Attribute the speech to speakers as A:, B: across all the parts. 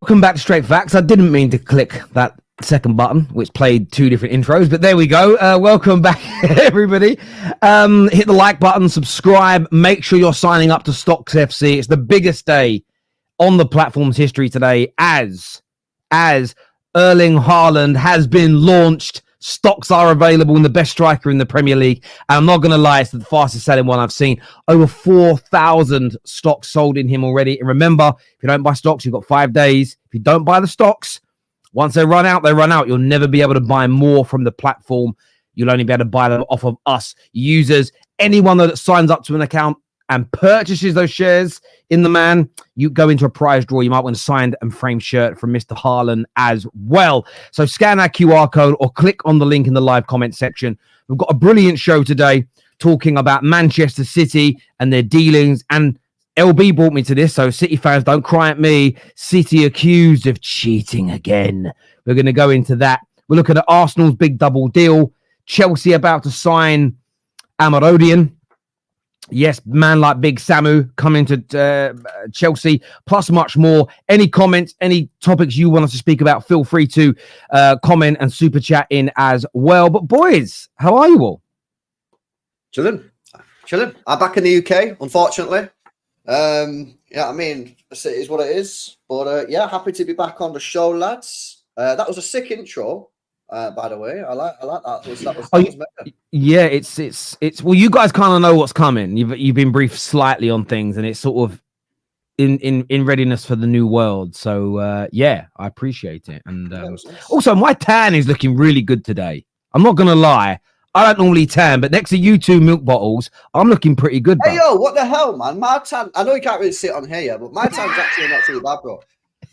A: Welcome back to Straight Facts. I didn't mean to click that second button, which played two different intros, but there we go. Welcome back, everybody. Hit the like button, subscribe, make sure you're signing up to StocksFC. It's the biggest day on the platform's history today as Erling Haaland has been launched. Stocks are available in the best striker in the Premier League. And I'm not going to lie, it's the fastest selling one I've seen. Over 4,000 stocks sold in him already. And remember, if you don't buy stocks, you've got 5 days. If you don't buy the stocks, once they run out, they run out. You'll never be able to buy more from the platform. You'll only be able to buy them off of us users. Anyone that signs up to an account and purchases those shares in the man, you go into a prize draw. You might win a signed and framed shirt from Mr. Haaland as well. So scan our QR code or click on the link in the live comment section. We've got a brilliant show today talking about Manchester City and their dealings. And LB brought me to this, so City fans, don't cry at me. City accused of cheating again. We're going to go into that. We're looking at Arsenal's big double deal. Chelsea about to sign Omorodion. Yes, man like Big Samu coming to Chelsea, plus much more. Any comments, any topics you want us to speak about, feel free to comment and super chat in as well. But boys, how are you all?
B: Chilling. I'm back in the UK, unfortunately. Yeah, I mean, it is what it is. But yeah, happy to be back on the show, lads. That was a sick intro. By the way, I like that.
A: Yeah, it's well, you guys kind of know what's coming. You've been briefed slightly on things, and it's sort of in readiness for the new world. So yeah, I appreciate it. And also, my tan is looking really good today. I'm not gonna lie, I don't normally tan, but next to you two milk bottles, I'm looking pretty good.
B: Hey yo, what the hell, man? My tan. I know you can't really sit on here, but my tan's actually not too bad, bro.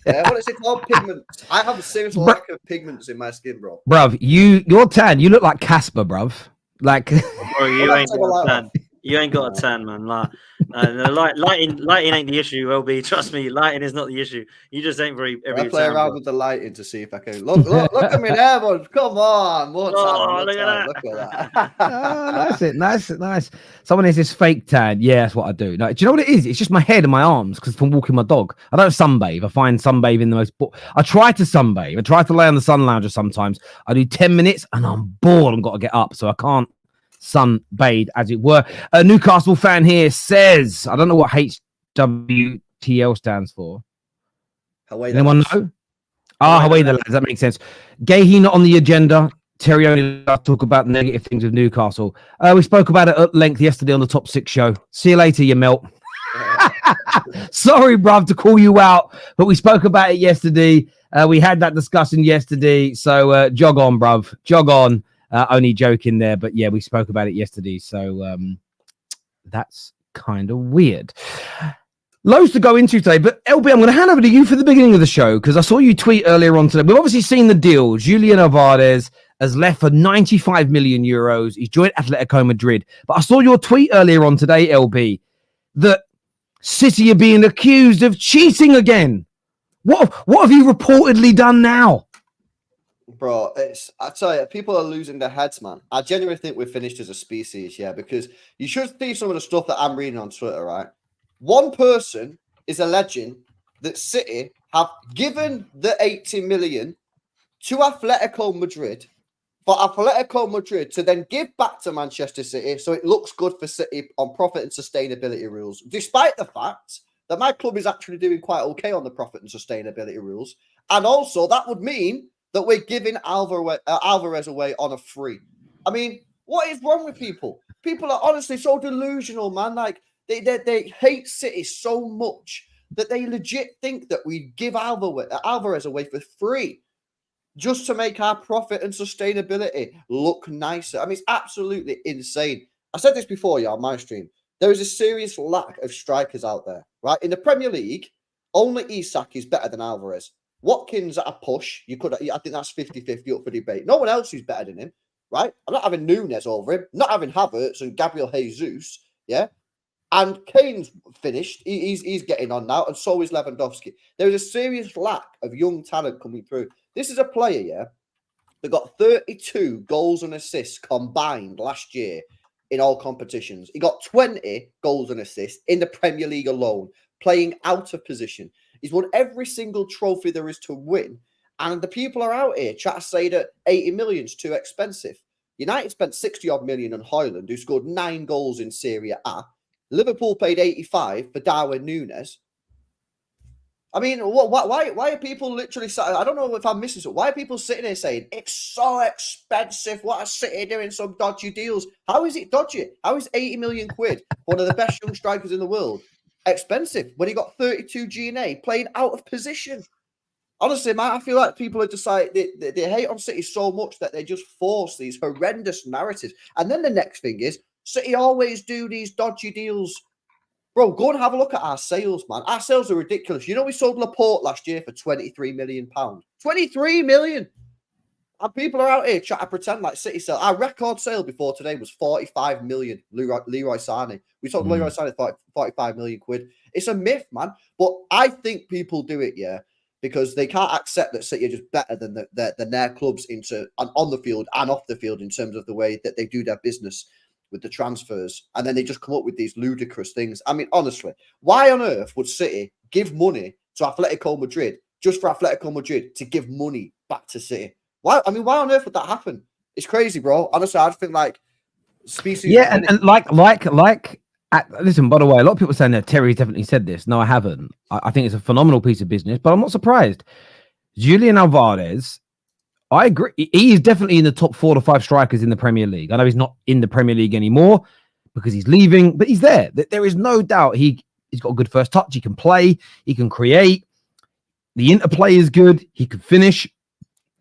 B: Yeah, what is it called? Pigments. I have a serious lack of pigments in my skin, bro.
A: Bruv, you're tan. You look like Casper, bruv. Like,
C: bro, you ain't got a tan. You ain't got a tan, man. Lighting ain't the issue. LB, trust me, lighting is not the issue. You just ain't very.
B: I play around with the lighting to see if I can look at me there, bud. Come on, more tan.
C: Look at
B: that.
A: Oh, nice. Someone has this fake tan. Yeah, that's what I do. No, do you know what it is? It's just my head and my arms because from walking my dog. I don't sunbathe. I find sunbathing the most. I try to sunbathe. I try to lay on the sun lounger sometimes. I do 10 minutes and I'm bored and got to get up, so I can't sunbathe, as it were. A Newcastle fan here says, I don't know what HWTL stands for. Anyone know? Away the lads. That makes sense. Gahey not on the agenda. Terry only talk about negative things with Newcastle. We spoke about it at length yesterday on the Top 6 show. See you later, you melt. Sorry, bruv, to call you out, but we spoke about it yesterday. We had that discussion yesterday. So jog on, bruv. Jog on. Only joking there, but yeah, we spoke about it yesterday, so that's kind of weird. Loads to go into today, but LB, I'm going to hand over to you for the beginning of the show because I saw you tweet earlier on today. We've obviously seen the deal. Julian Alvarez has left for 95 million euros. He's joined Atletico Madrid, but I saw your tweet earlier on today, LB, that City are being accused of cheating again. What have you reportedly done now?
B: Bro, I tell you, people are losing their heads, man. I genuinely think we're finished as a species, yeah, because you should see some of the stuff that I'm reading on Twitter, right? One person is alleging that City have given the 80 million to Atletico Madrid for Atletico Madrid to then give back to Manchester City so it looks good for City on profit and sustainability rules, despite the fact that my club is actually doing quite okay on the profit and sustainability rules. And also, that would mean that we're giving Alvarez away on a free. I mean, what is wrong with people? People are honestly so delusional, man. Like, they hate City so much that they legit think that we give Alvarez away for free just to make our profit and sustainability look nicer. I mean, it's absolutely insane. I said this before, yeah, on my stream. There is a serious lack of strikers out there, right? In the Premier League, only Isak is better than Alvarez. Watkins at a push, I think that's 50-50 up for debate. No one else is better than him. right? I'm not having Nunes over him, not having Havertz and Gabriel Jesus, yeah? And Kane's finished. He's getting on now, and so is Lewandowski. There is a serious lack of young talent coming through. This is a player, yeah, that got 32 goals and assists combined last year in all competitions. He got 20 goals and assists in the Premier League alone, playing out of position. He's won every single trophy there is to win. And the people are out here trying to say that 80 million is too expensive. United spent 60 odd million on Haaland, who scored 9 goals in Serie A. Liverpool paid 85 for Darwin Nunes. I mean, why are people literally... I don't know if I'm missing something. Why are people sitting here saying, it's so expensive, what a City doing some dodgy deals? How is it dodgy? How is 80 million quid, one of the best young strikers in the world, expensive when he got 32 G&A playing out of position? Honestly, man, I feel like people are just like, they hate on City so much that they just force these horrendous narratives. And then the next thing is, City always do these dodgy deals. Bro, go and have a look at our sales, man. Our sales are ridiculous. You know, we sold Laporte last year for £23 million. 23 million! And people are out here trying to pretend like City sell. Our record sale before today was 45 million, Leroy Sané. We sold Leroy Sané for 45 million quid. It's a myth, man. But I think people do it, yeah, because they can't accept that City are just better than their clubs on the field and off the field in terms of the way that they do their business with the transfers. And then they just come up with these ludicrous things. I mean, honestly, why on earth would City give money to Atletico Madrid just for Atletico Madrid to give money back to City? Why? I mean, why on earth would that happen? It's crazy, bro. Honestly, I just think like species.
A: Yeah, and listen, by the way, a lot of people saying that Terry's definitely said this. No, I haven't. I think it's a phenomenal piece of business, but I'm not surprised. Julian Alvarez, I agree. He is definitely in the top 4 to 5 strikers in the Premier League. I know he's not in the Premier League anymore because he's leaving, but he's there. There is no doubt he's got a good first touch. He can play. He can create. The interplay is good. He can finish.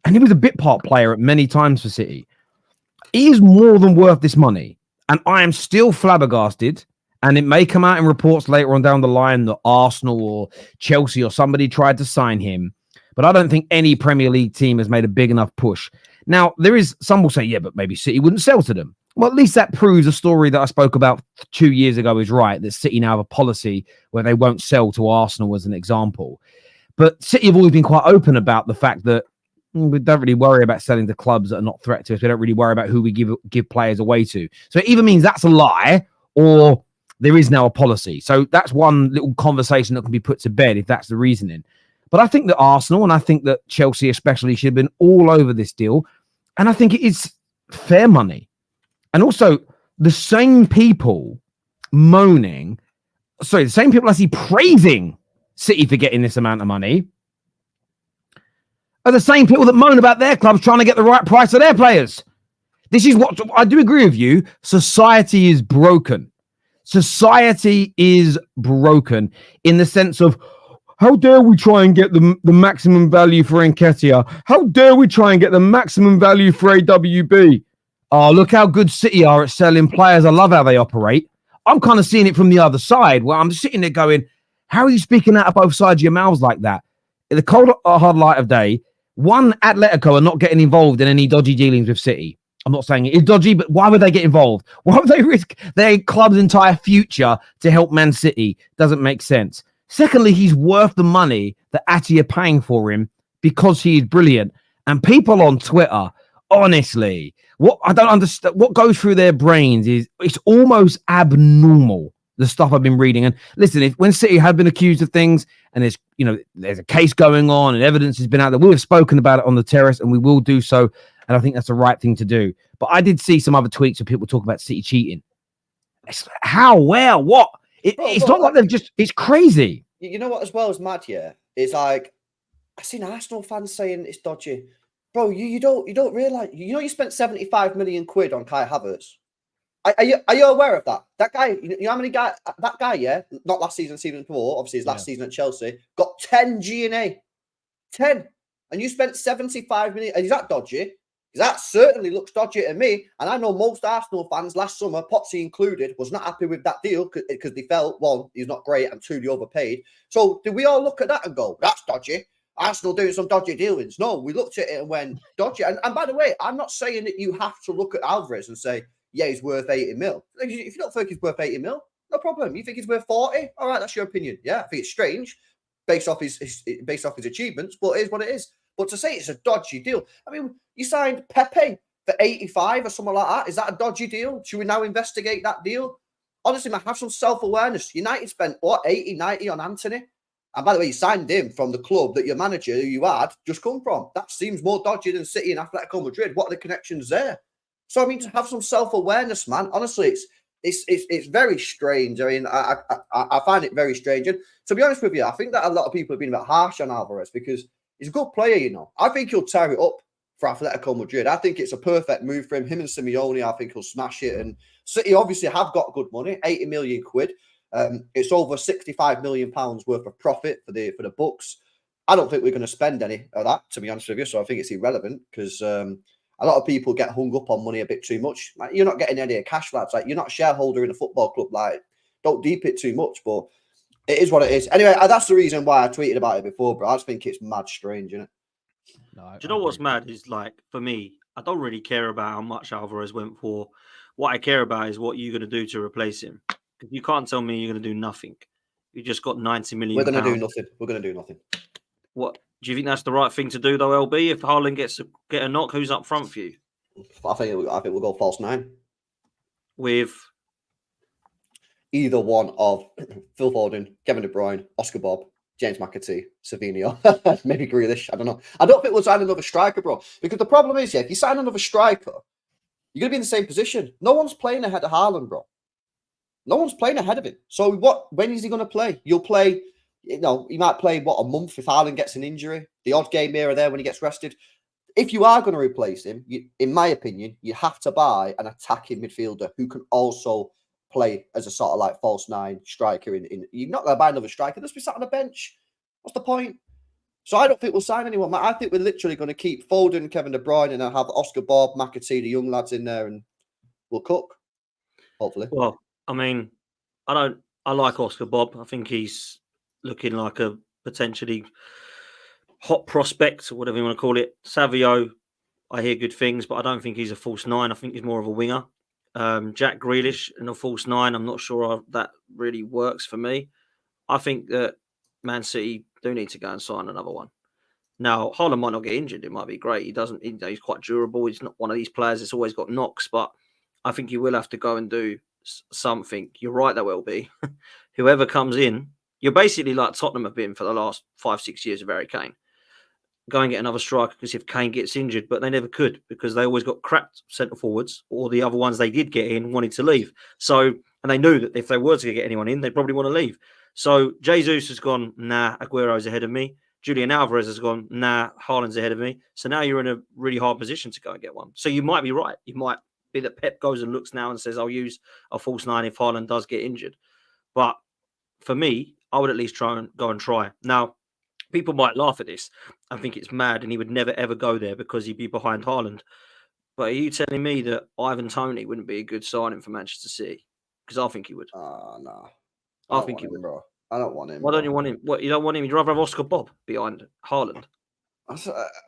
A: And he was a bit part player at many times for City. He is more than worth this money. And I am still flabbergasted. And it may come out in reports later on down the line that Arsenal or Chelsea or somebody tried to sign him. But I don't think any Premier League team has made a big enough push. Now, some will say, yeah, but maybe City wouldn't sell to them. Well, at least that proves a story that I spoke about 2 years ago is right, that City now have a policy where they won't sell to Arsenal as an example. But City have always been quite open about the fact that we don't really worry about selling to clubs that are not threat to us. We don't really worry about who we give players away to. So it either means that's a lie or there is now a policy. So that's one little conversation that can be put to bed if that's the reasoning. But I think that Arsenal and I think that Chelsea especially should have been all over this deal. And I think it is fair money. And also the same people the same people I see praising City for getting this amount of money are the same people that moan about their clubs trying to get the right price for their players. This is what I do agree with you. Society is broken. Society is broken in the sense of, how dare we try and get the maximum value for Nketiah? How dare we try and get the maximum value for AWB? Oh, look how good City are at selling players. I love how they operate. I'm kind of seeing it from the other side where I'm sitting there going, how are you speaking out of both sides of your mouths like that? In the cold, hard light of day, one, Atletico are not getting involved in any dodgy dealings with City. I'm not saying it is dodgy, but why would they get involved? Why would they risk their club's entire future to help Man City? Doesn't make sense. Secondly, he's worth the money that Ati are paying for him because he is brilliant. And people on Twitter, honestly, what I don't understand, what goes through their brains is it's almost abnormal, the stuff I've been reading. And listen, when City have been accused of things and there's a case going on and evidence has been out there, we have spoken about it on the terrace and we will do so. And I think that's the right thing to do. But I did see some other tweets where people talk about City cheating. How? Where? What? It's not like they've just... It's crazy.
B: You know what as well as mad here? Is like, I've seen Arsenal fans saying it's dodgy. Bro, you don't realise... you spent 75 million quid on Kai Havertz. Are you aware of that? That guy, you know how many guy... That guy, yeah? Not last season, season before. Obviously, his last season at Chelsea. Got 10 G&A. 10. And you spent 75 million. And is that dodgy? That certainly looks dodgy to me. And I know most Arsenal fans last summer, Potsy included, was not happy with that deal because they felt, one, he's not great, and two, they overpaid. So do we all look at that and go, that's dodgy? Arsenal doing some dodgy dealings. No, we looked at it and went dodgy. And by the way, I'm not saying that you have to look at Alvarez and say, yeah, he's worth 80 mil. If you don't think he's worth 80 mil, no problem. You think he's worth 40? All right, that's your opinion. Yeah, I think it's strange based off his achievements, but it is what it is. But to say it's a dodgy deal, I mean, you signed Pepe for 85 or something like that. Is that a dodgy deal? Should we now investigate that deal? Honestly, man, have some self-awareness. United spent, 80, 90 on Anthony? And by the way, you signed him from the club that your manager, who you had, just come from. That seems more dodgy than City and Atletico Madrid. What are the connections there? So, I mean, to have some self-awareness, man, honestly, it's very strange. I mean, I find it very strange. And to be honest with you, I think that a lot of people have been a bit harsh on Alvarez because he's a good player, you know. I think he'll tear it up for Atletico Madrid. I think it's a perfect move for him. Him and Simeone, I think he'll smash it. And City obviously have got good money, 80 million quid. It's over 65 million pounds worth of profit for the books. I don't think we're going to spend any of that, to be honest with you. So I think it's irrelevant because a lot of people get hung up on money a bit too much. Like, you're not getting any cash, lads. Like, you're not a shareholder in a football club. Like, don't deep it too much, but it is what it is. Anyway, that's the reason why I tweeted about it before, bro. I just think it's mad strange, isn't it?
C: No, do you know what's mad is, like, for me, I don't really care about how much Alvarez went for. What I care about is what you're going to do to replace him. Because you can't tell me you're going to do nothing. You just got 90 million.
B: We're going to do nothing. We're going to do nothing.
C: What? Do you think that's the right thing to do, though, LB? If Haaland get a knock, who's up front for you?
B: I think we'll go false 9.
C: With
B: either one of Phil Foden, Kevin De Bruyne, Oscar Bob, James McAtee, Savinho, maybe Grealish. I don't know. I don't think we'll sign another striker, bro. Because the problem is, if you sign another striker, you're going to be in the same position. No one's playing ahead of Haaland, bro. No one's playing ahead of him. So when is he going to play? You'll play, he might play, a month if Haaland gets an injury. The odd game here or there when he gets rested. If you are going to replace him, in my opinion, you have to buy an attacking midfielder who can also play as a sort of like false 9 striker. You're not going to buy another striker. Just be sat on the bench. What's the point? So I don't think we'll sign anyone. I think we're literally going to keep Foden, Kevin De Bruyne, and I'll have Oscar Bob, McAtee, the young lads in there, and we'll cook. Hopefully.
C: Well, I mean, I like Oscar Bob. I think he's looking like a potentially hot prospect, or whatever you want to call it. Savio, I hear good things, but I don't think he's a false 9. I think he's more of a winger. Jack Grealish in a false 9, I'm not sure that really works for me. I think that Man City do need to go and sign another one. Now, Haaland might not get injured. It might be great. He's quite durable. He's not one of these players that's always got knocks, but I think you will have to go and do something. You're right, there will be. Whoever comes in, you're basically like Tottenham have been for the last 5-6 years of Harry Kane. Go and get another striker because if Kane gets injured, but they never could because they always got crap centre forwards, or the other ones they did get in wanted to leave. So, and they knew that if they were to get anyone in, they'd probably want to leave. So Jesus has gone, nah, Aguero's ahead of me. Julian Alvarez has gone, nah, Haaland's ahead of me. So now you're in a really hard position to go and get one. So you might be right. You might be that Pep goes and looks now and says, I'll use a false 9 if Haaland does get injured. But for me, I would at least go and try. Now, people might laugh at this. I think it's mad and he would never, ever go there because he'd be behind Haaland. But are you telling me that Ivan Toney wouldn't be a good signing for Manchester City? Because I think he would.
B: No.
C: I think he would.
B: Bro. I don't want him.
C: Why don't you want him? What, you don't want him? You'd rather have Oscar Bob behind Haaland?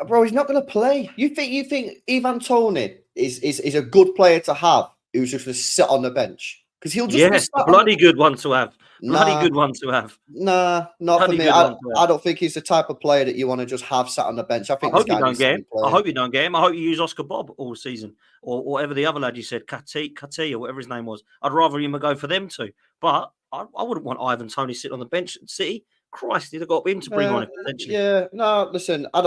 B: Bro, he's not going to play. You think Ivan Toney is a good player to have who's just going to sit on the bench? Because he'll just
C: a bloody good one to have. Good one to have.
B: Nah, not for me. I don't think he's the type of player that you want to just have sat on the bench. I hope you don't get him. I
C: hope you don't get him. I hope you use Oscar Bob all season, or whatever the other lad you said, Kati, or whatever his name was. I'd rather him go for them two. But I wouldn't want Ivan Toney sitting on the bench at City. Christ, he'd have got him to bring on it potentially.
B: Yeah, no, listen, I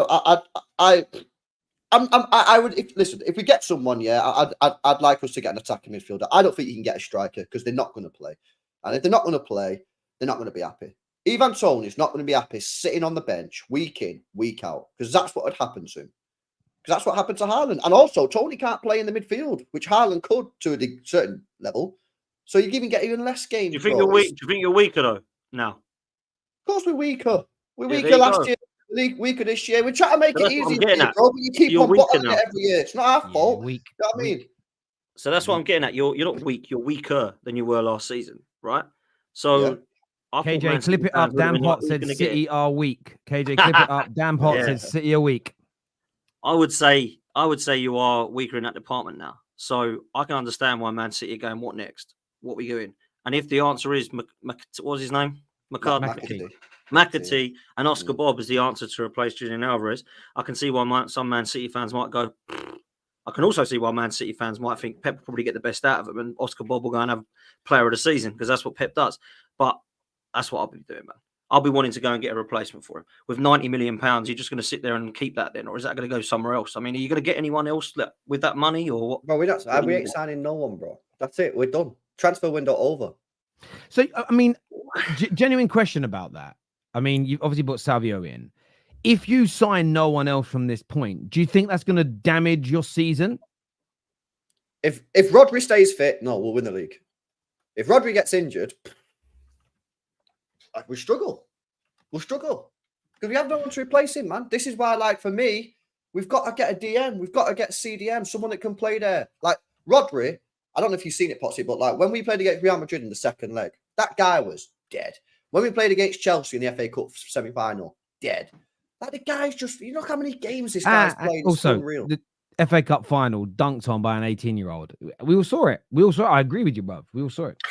B: would if we get someone, I'd like us to get an attacking midfielder. I don't think you can get a striker because they're not going to play, and if they're not going to play, they're not going to be happy. Ivan Toney's not going to be happy sitting on the bench week in, week out, because that's what would happen to him. Because that's what happened to Haaland, and also Toney can't play in the midfield, which Haaland could to a certain level. So you get even less games.
C: Do you think you're weak? Do you think you're weaker though? Now,
B: of course we're weaker. We're weaker last year. Weaker this year. We're trying to make it easy, bro, but you keep on bottoming it every year. It's not our fault. You know what I mean?
C: So that's what I'm getting at. You're not weak. You're weaker than you were last season, right? So I thought Man
A: KJ,
C: City
A: clip it
C: fans
A: up.
C: would have
A: Dan
C: been like,
A: Pot
C: "Who's
A: said
C: gonna get it?"
A: City are weak. KJ, clip it up. Dan Pot
C: Yeah.
A: said City are weak.
C: I would say you are weaker in that department now. So I can understand why Man City are going, what next? What are we doing? And if the answer is, what's his name? McAtee and Oscar Bob is the answer to replace Julian Alvarez, I can see why some Man City fans might go. I can also see why Man City fans might think Pep will probably get the best out of him and Oscar Bob will go and have player of the season because that's what Pep does. But that's what I'll be doing, man. I'll be wanting to go and get a replacement for him. With £90 million, you're just going to sit there and keep that then? Or is that going to go somewhere else? I mean, are you going to get anyone else with that money or what?
B: Bro, we ain't signing no one, bro. That's it. We're done. Transfer window over.
A: So, I mean, genuine question about that. I mean, you've obviously brought Savio in. If you sign no one else from this point, do you think that's going to damage your season?
B: If Rodri stays fit, no, we'll win the league. If Rodri gets injured, we struggle. We'll struggle. Because we have no one to replace him, man. This is why, like, for me, we've got to get a DM. We've got to get a CDM, someone that can play there. Like, Rodri, I don't know if you've seen it, Potsy, but, like, when we played against Real Madrid in the second leg, that guy was dead. When we played against Chelsea in the FA Cup semi-final, dead. Like, the guy's just, you know how many games this guy's played? It's unreal.
A: The FA Cup final dunked on by an 18-year-old. We all saw it. I agree with you, bruv. We all saw it.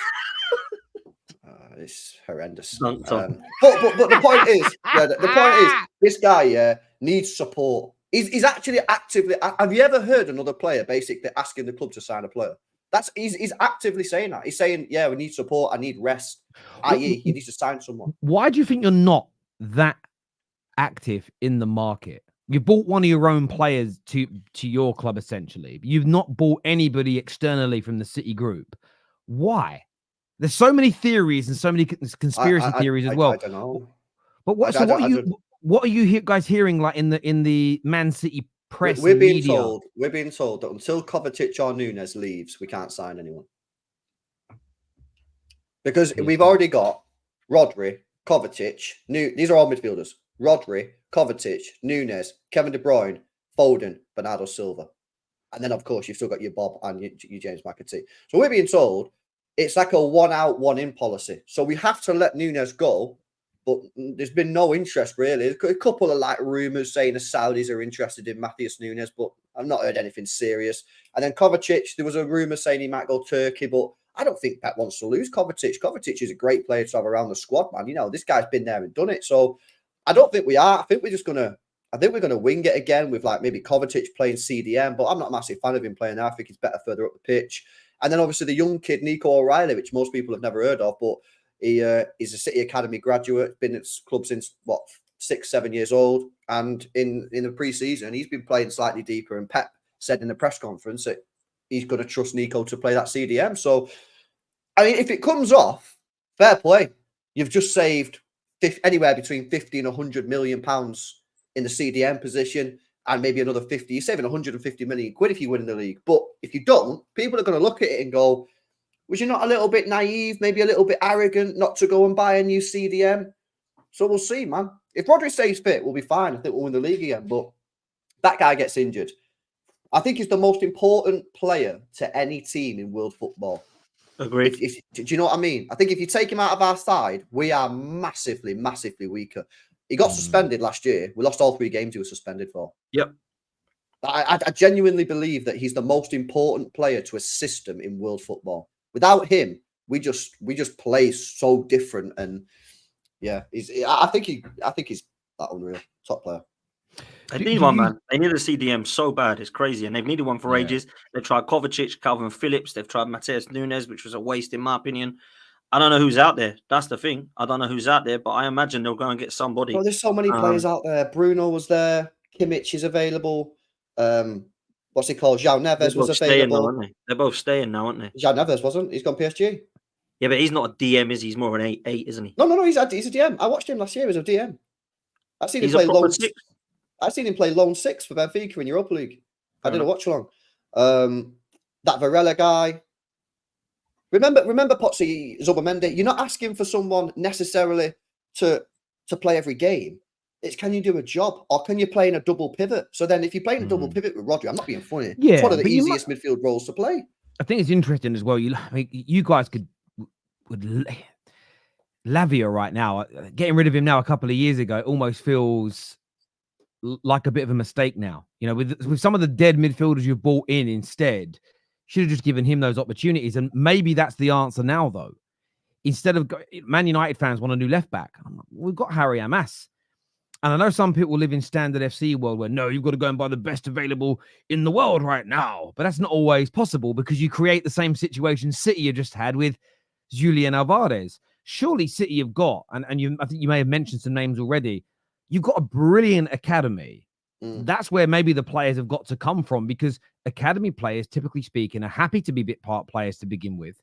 B: It's horrendous.
C: But
B: the point is, the point is, this guy needs support. He's actually actively. Have you ever heard another player basically asking the club to sign a player? He's actively saying that. He's saying, yeah, we need support. I need rest. I.e., he needs to sign someone.
A: Why do you think you're not that active in the market? You bought one of your own players to your club, essentially. You've not bought anybody externally from the City group. Why? There's so many theories and so many conspiracy theories as well.
B: I don't know.
A: But what are you guys hearing like in the Man City press?
B: We're being
A: media?
B: told that until Kovacic or Nunes leaves, we can't sign anyone. Because we've already got Rodri, Kovacic, these are all midfielders. Rodri, Kovacic, Nunes, Kevin De Bruyne, Foden, Bernardo Silva. And then, of course, you've still got your Bob and your James McAtee. So we're being told it's like a one out, one in policy. So we have to let Nunes go, but there's been no interest, really. A couple of like rumours saying the Saudis are interested in Matheus Nunes, but I've not heard anything serious. And then Kovacic, there was a rumour saying he might go Turkey, but I don't think Pep wants to lose Kovacic. Kovacic is a great player to have around the squad, man. You know, this guy's been there and done it. So I don't think we are. I think we're going to wing it again with like maybe Kovacic playing CDM, but I'm not a massive fan of him playing there. I think he's better further up the pitch. And then obviously the young kid, Nico O'Reilly, which most people have never heard of, but he's a City Academy graduate, been at club since, 6-7 years old. And in the pre-season, he's been playing slightly deeper. And Pep said in the press conference that he's going to trust Nico to play that CDM. So, I mean, if it comes off, fair play. You've just saved anywhere between 50 and 100 million pounds in the CDM position. And maybe another 50. You're saving 150 million quid if you win in the league. But if you don't, people are going to look at it and go, was you not a little bit naive, maybe a little bit arrogant not to go and buy a new CDM? So we'll see, man. If Rodri stays fit, we'll be fine. I think we'll win the league again. But that guy gets injured. I think he's the most important player to any team in world football.
C: Agreed.
B: Do you know what I mean? I think if you take him out of our side, we are massively, massively weaker. He got suspended last year. We lost all 3 games he was suspended for.
C: Yep.
B: I genuinely believe that he's the most important player to a system in world football. Without him, we just play so different. And yeah, I think he's that unreal top player.
C: They need one, man. They need a CDM so bad. It's crazy. And they've needed one for ages. They've tried Kovacic, Calvin Phillips. They've tried Matheus Nunes, which was a waste in my opinion. I don't know who's out there. That's the thing. I don't know who's out there, but I imagine they'll go and get somebody.
B: Oh, there's so many players out there. Bruno was there. Kimmich is available. What's he called? João Neves was available.
C: Now, they're both staying now, aren't they?
B: João Neves wasn't. He's gone PSG.
C: Yeah, but he's not a DM, is he? He's more of an 8, isn't he?
B: No. He's a DM. I watched him last year as a DM. I've seen him play lone 6. I've seen him play lone 6 for Benfica in Europa League. I didn't watch long. That Varela guy. Remember, Potsy, Zubomendi, you're not asking for someone necessarily to play every game. It's can you do a job or can you play in a double pivot? So then if you're playing a double pivot with Rodri, I'm not being funny.
A: Yeah,
B: it's one of the easiest midfield roles to play.
A: I think it's interesting as well. You guys would Lavia right now, getting rid of him now a couple of years ago, it almost feels like a bit of a mistake now. You know, with some of the dead midfielders you've brought in instead, should have just given him those opportunities. And maybe that's the answer now, though. Instead of Man United fans want a new left back. We've got Harry Amas. And I know some people live in standard FC world where, no, you've got to go and buy the best available in the world right now. But that's not always possible because you create the same situation City have just had with Julian Alvarez. Surely City have got, and I think you may have mentioned some names already, you've got a brilliant academy. That's where maybe the players have got to come from, because academy players, typically speaking, are happy to be bit part players to begin with,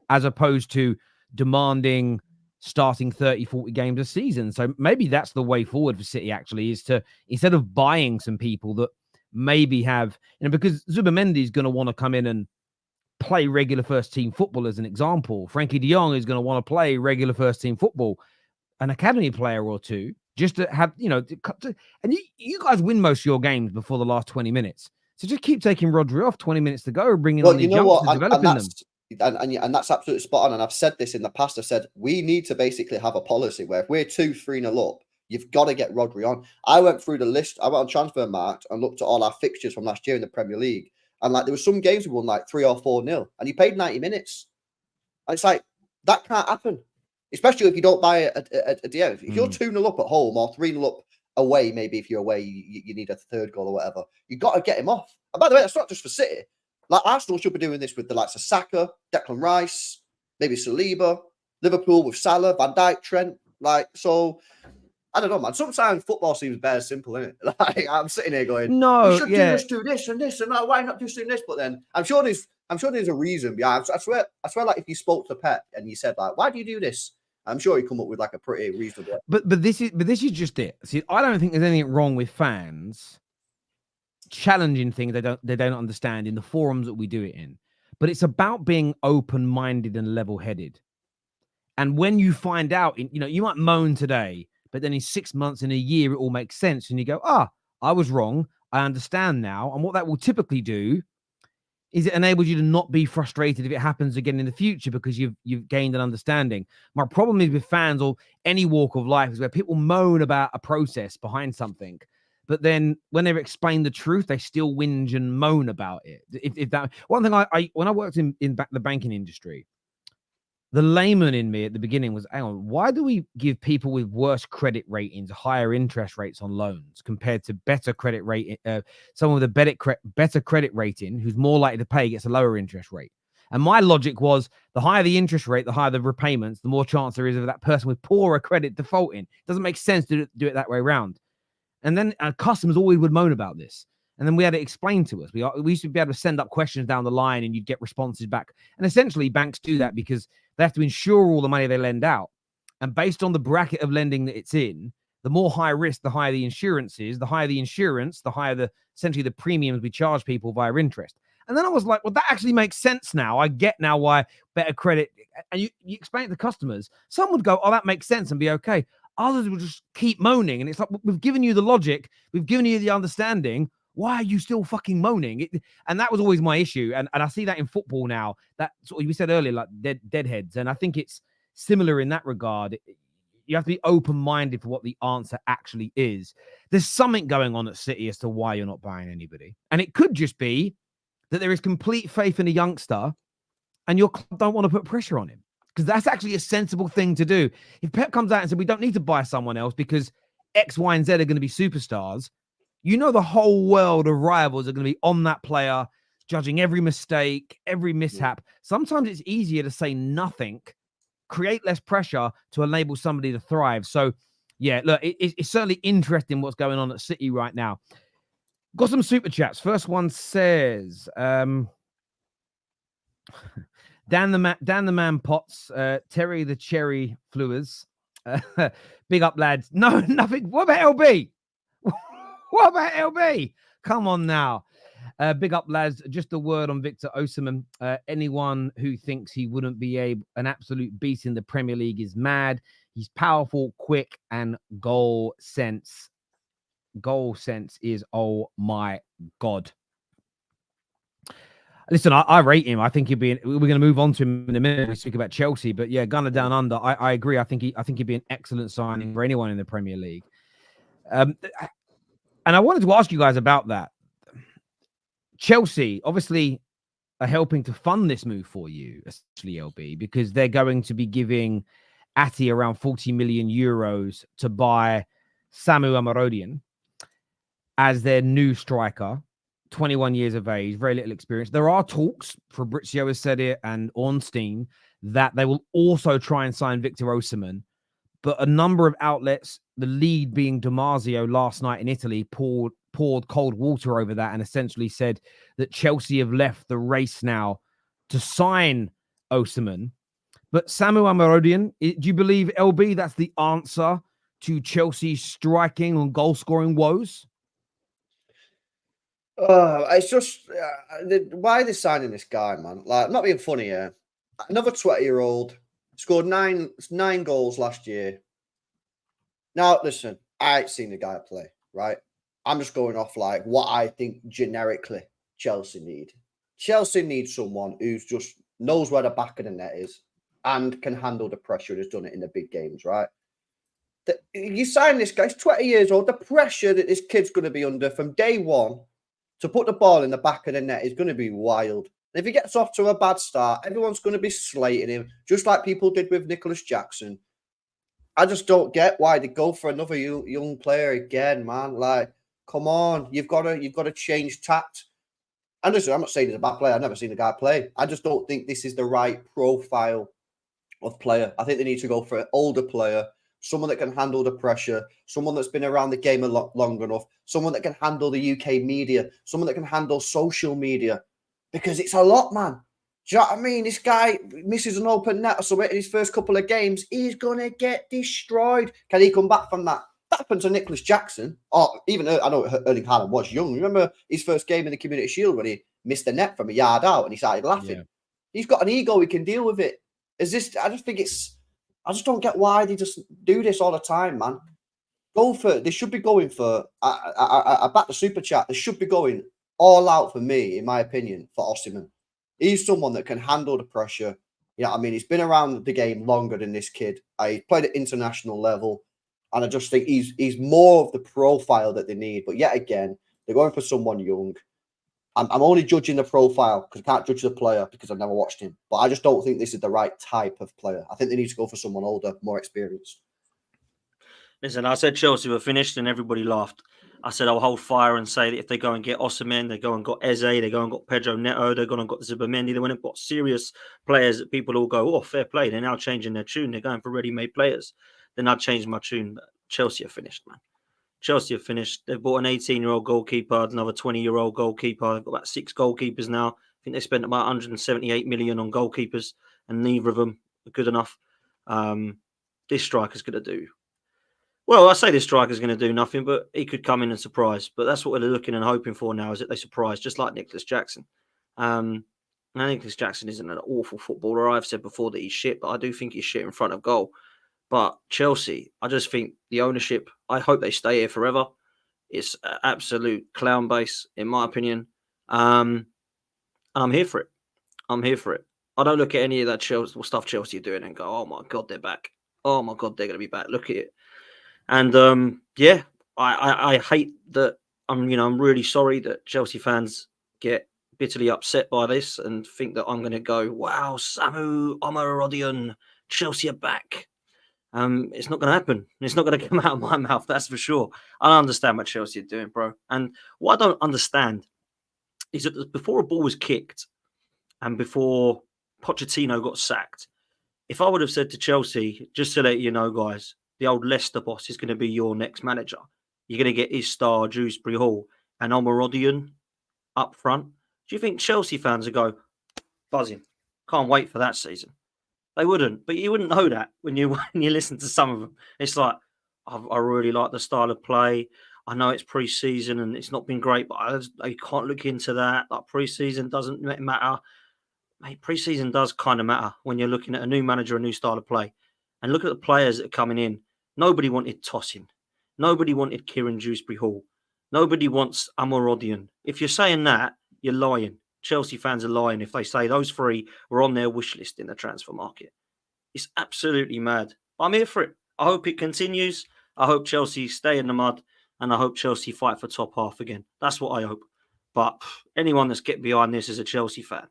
A: as opposed to demanding starting 30, 40 games a season. So maybe that's the way forward for City, actually, is to, instead of buying some people that maybe have, because Zubimendi is going to want to come in and play regular first team football, as an example. Frankie de Jong is going to want to play regular first team football. An academy player or two, just to have, and you guys win most of your games before the last 20 minutes. So just keep taking Rodri off, 20 minutes to go, bringing on these youngsters, developing them.
B: And that's absolutely spot on. And I've said this in the past. I've said we need to basically have a policy where if we're 2-3-0 up, you've got to get Rodri on. I went through the list. I went on Transfermarkt and looked at all our fixtures from last year in the Premier League. And there were some games we won 3 or 4-0, and he played 90 minutes. And it's that can't happen, especially if you don't buy it at the end. If you're 2-0 up at home or 3-0 up away, maybe if you're away, you need a third goal or whatever. You've got to get him off. And by the way, that's not just for City. Arsenal should be doing this with the likes of Saka, Declan Rice, maybe Saliba, Liverpool with Salah, Van Dijk, Trent. So I don't know, man. Sometimes football seems bare simple, isn't it? I'm sitting here going,
A: no,
B: we should do this, and why not just do this? But then I'm sure there's a reason. Yeah, I swear, if you spoke to Pep and you said why do you do this? I'm sure he'd come up with a pretty reasonable.
A: But this is just it. See, I don't think there's anything wrong with fans challenging things they don't understand in the forums that we do it in. But it's about being open-minded and level-headed. And when you find out, you might moan today, but then in 6 months, in a year, it all makes sense. And you go, I was wrong. I understand now. And what that will typically do is it enables you to not be frustrated if it happens again in the future, because you've gained an understanding. My problem is with fans or any walk of life is where people moan about a process behind something, but then when they're explained the truth, they still whinge and moan about it. If that one thing when I worked in the banking industry, the layman in me at the beginning was, hang on, why do we give people with worse credit ratings higher interest rates on loans compared to better credit rating? Someone with a better credit rating who's more likely to pay gets a lower interest rate. And my logic was, the higher the interest rate, the higher the repayments, the more chance there is of that person with poorer credit defaulting. It doesn't make sense to do it that way around. And then customers always would moan about this. And then we had it explained to us. We used to be able to send up questions down the line and you'd get responses back. And essentially banks do that because they have to insure all the money they lend out. And based on the bracket of lending that it's in, the more high risk, the higher the insurance is. The higher the insurance, the higher essentially the premiums we charge people via interest. And then I was like, well, that actually makes sense now. I get now why better credit. And you explain it to customers. Some would go, oh, that makes sense and be okay. Others would just keep moaning. And it's like, we've given you the logic. We've given you the understanding. Why are you still fucking moaning? And that was always my issue. And I see that in football now. That sort of, we said earlier, like deadheads. And I think it's similar in that regard. You have to be open-minded for what the answer actually is. There's something going on at City as to why you're not buying anybody. And it could just be that there is complete faith in a youngster and your club don't want to put pressure on him. Because that's actually a sensible thing to do. If Pep comes out and said, we don't need to buy someone else because X, Y, and Z are going to be superstars, the whole world of rivals are going to be on that player, judging every mistake, every mishap. Sometimes it's easier to say nothing, create less pressure to enable somebody to thrive. So, yeah, look, it's certainly interesting what's going on at City right now. Got some super chats. First one says, Dan the Man Potts, Terry the Cherry Flewers. Big up, lads. No, nothing. What about LB? What about LB? Come on now. Big up, lads. Just a word on Victor Osimhen. Anyone who thinks he wouldn't be an absolute beast in the Premier League is mad. He's powerful, quick, and goal sense. Goal sense is, oh my God. Listen, I rate him. I think he'd be. We're going to move on to him in a minute. We speak about Chelsea, but yeah, Gunner down under. I agree. I think he'd be an excellent signing for anyone in the Premier League. And I wanted to ask you guys about that. Chelsea obviously are helping to fund this move for you, especially LB, because they're going to be giving Ati around 40 million euros to buy Samu Omorodion as their new striker. 21 years of age, very little experience. There are talks, Fabrizio has said it, and Ornstein, that they will also try and sign Victor Osimhen. But a number of outlets, the lead being Damasio last night in Italy, poured cold water over that and essentially said that Chelsea have left the race now to sign Osimhen. But Samu Omorodion, do you believe, LB, that's the answer to Chelsea's striking and goal-scoring woes?
B: It's just why are they signing this guy, man? Like, I'm not being funny here. Another 20-year-old scored nine goals last year. Now, listen, I ain't seen the guy play, right? I'm just going off like what I think generically Chelsea need. Chelsea needs someone who's just knows where the back of the net is and can handle the pressure and has done it in the big games, right? You sign this guy, he's 20 years old. The pressure that this kid's going to be under from day one to put the ball in the back of the net is going to be wild. And if he gets off to a bad start, everyone's going to be slating him, just like people did with Nicholas Jackson. I just don't get why they go for another young player again, man. Like, come on, you've got to change tact. And listen, I'm not saying he's a bad player. I've never seen the guy play. I just don't think this is the right profile of player. I think they need to go for an older player, someone that can handle the pressure, someone that's been around the game a lot long enough, someone that can handle the UK media, someone that can handle social media, because it's a lot, man. Do you know what I mean? This guy misses an open net or something in his first couple of games, he's going to get destroyed. Can he come back from that? That happened to Nicholas Jackson. Or even, I know Erling Haaland was young. Remember his first game in the Community Shield when he missed the net from a yard out and he started laughing? Yeah. He's got an ego, he can deal with it. I just don't get why they just do this all the time, man. They should be going for, I back the super chat, they should be going all out for me, in my opinion, for Osimhen. He's someone that can handle the pressure. You know what I mean? He's been around the game longer than this kid. He played at international level. And I just think he's more of the profile that they need. But yet again, they're going for someone young. I'm only judging the profile because I can't judge the player because I've never watched him. But I just don't think this is the right type of player. I think they need to go for someone older, more experienced.
C: Listen, I said Chelsea were finished and everybody laughed. I said I'll hold fire and say that if they go and get Osimhen, they go and got Eze, they go and got Pedro Neto, they go and got Zubimendi, they went and got serious players that people all go, oh, fair play. They're now changing their tune. They're going for ready-made players. Then I'd change my tune. But Chelsea are finished, man. Chelsea are finished. They've bought an 18-year-old goalkeeper, another 20-year-old goalkeeper. They've got about 6 goalkeepers now. I think they spent about 178 million on goalkeepers, and neither of them are good enough. This striker's going to do. Well, I say this striker's going to do nothing, but he could come in and surprise. But that's what we're looking and hoping for now, is that they surprise, just like Nicholas Jackson. Nicholas Jackson isn't an awful footballer. I've said before that he's shit, but I do think he's shit in front of goal. But Chelsea, I just think the ownership, I hope they stay here forever. It's an absolute clown base, in my opinion. And I'm here for it. I'm here for it. I don't look at any of that stuff Chelsea are doing and go, oh my God, they're back. Oh my God, they're going to be back. Look at it. And I hate that. I'm really sorry that Chelsea fans get bitterly upset by this and think that I'm going to go, wow, Samu Omorodion, Chelsea are back. It's not going to happen. It's not going to come out of my mouth, that's for sure. I don't understand what Chelsea are doing, bro. And what I don't understand is that before a ball was kicked and before Pochettino got sacked, if I would have said to Chelsea, just to let you know, guys, the old Leicester boss is going to be your next manager. You're going to get his star, Dewsbury Hall, and Omorodion up front. Do you think Chelsea fans would go, buzzing, can't wait for that season? They wouldn't, but you wouldn't know that when you listen to some of them. It's like, I really like the style of play. I know it's pre-season and it's not been great, but I can't look into that. Like, pre-season doesn't matter. Mate, pre-season does kind of matter when you're looking at a new manager, a new style of play. And look at the players that are coming in. Nobody wanted Tosin. Nobody wanted Kieran Dewsbury Hall. Nobody wants Omorodion. If you're saying that, you're lying. Chelsea fans are lying if they say those 3 were on their wish list in the transfer market. It's absolutely mad. I'm here for it. I hope it continues. I hope Chelsea stay in the mud, and I hope Chelsea fight for top half again. That's what I hope. But anyone that's get behind this is a Chelsea fan.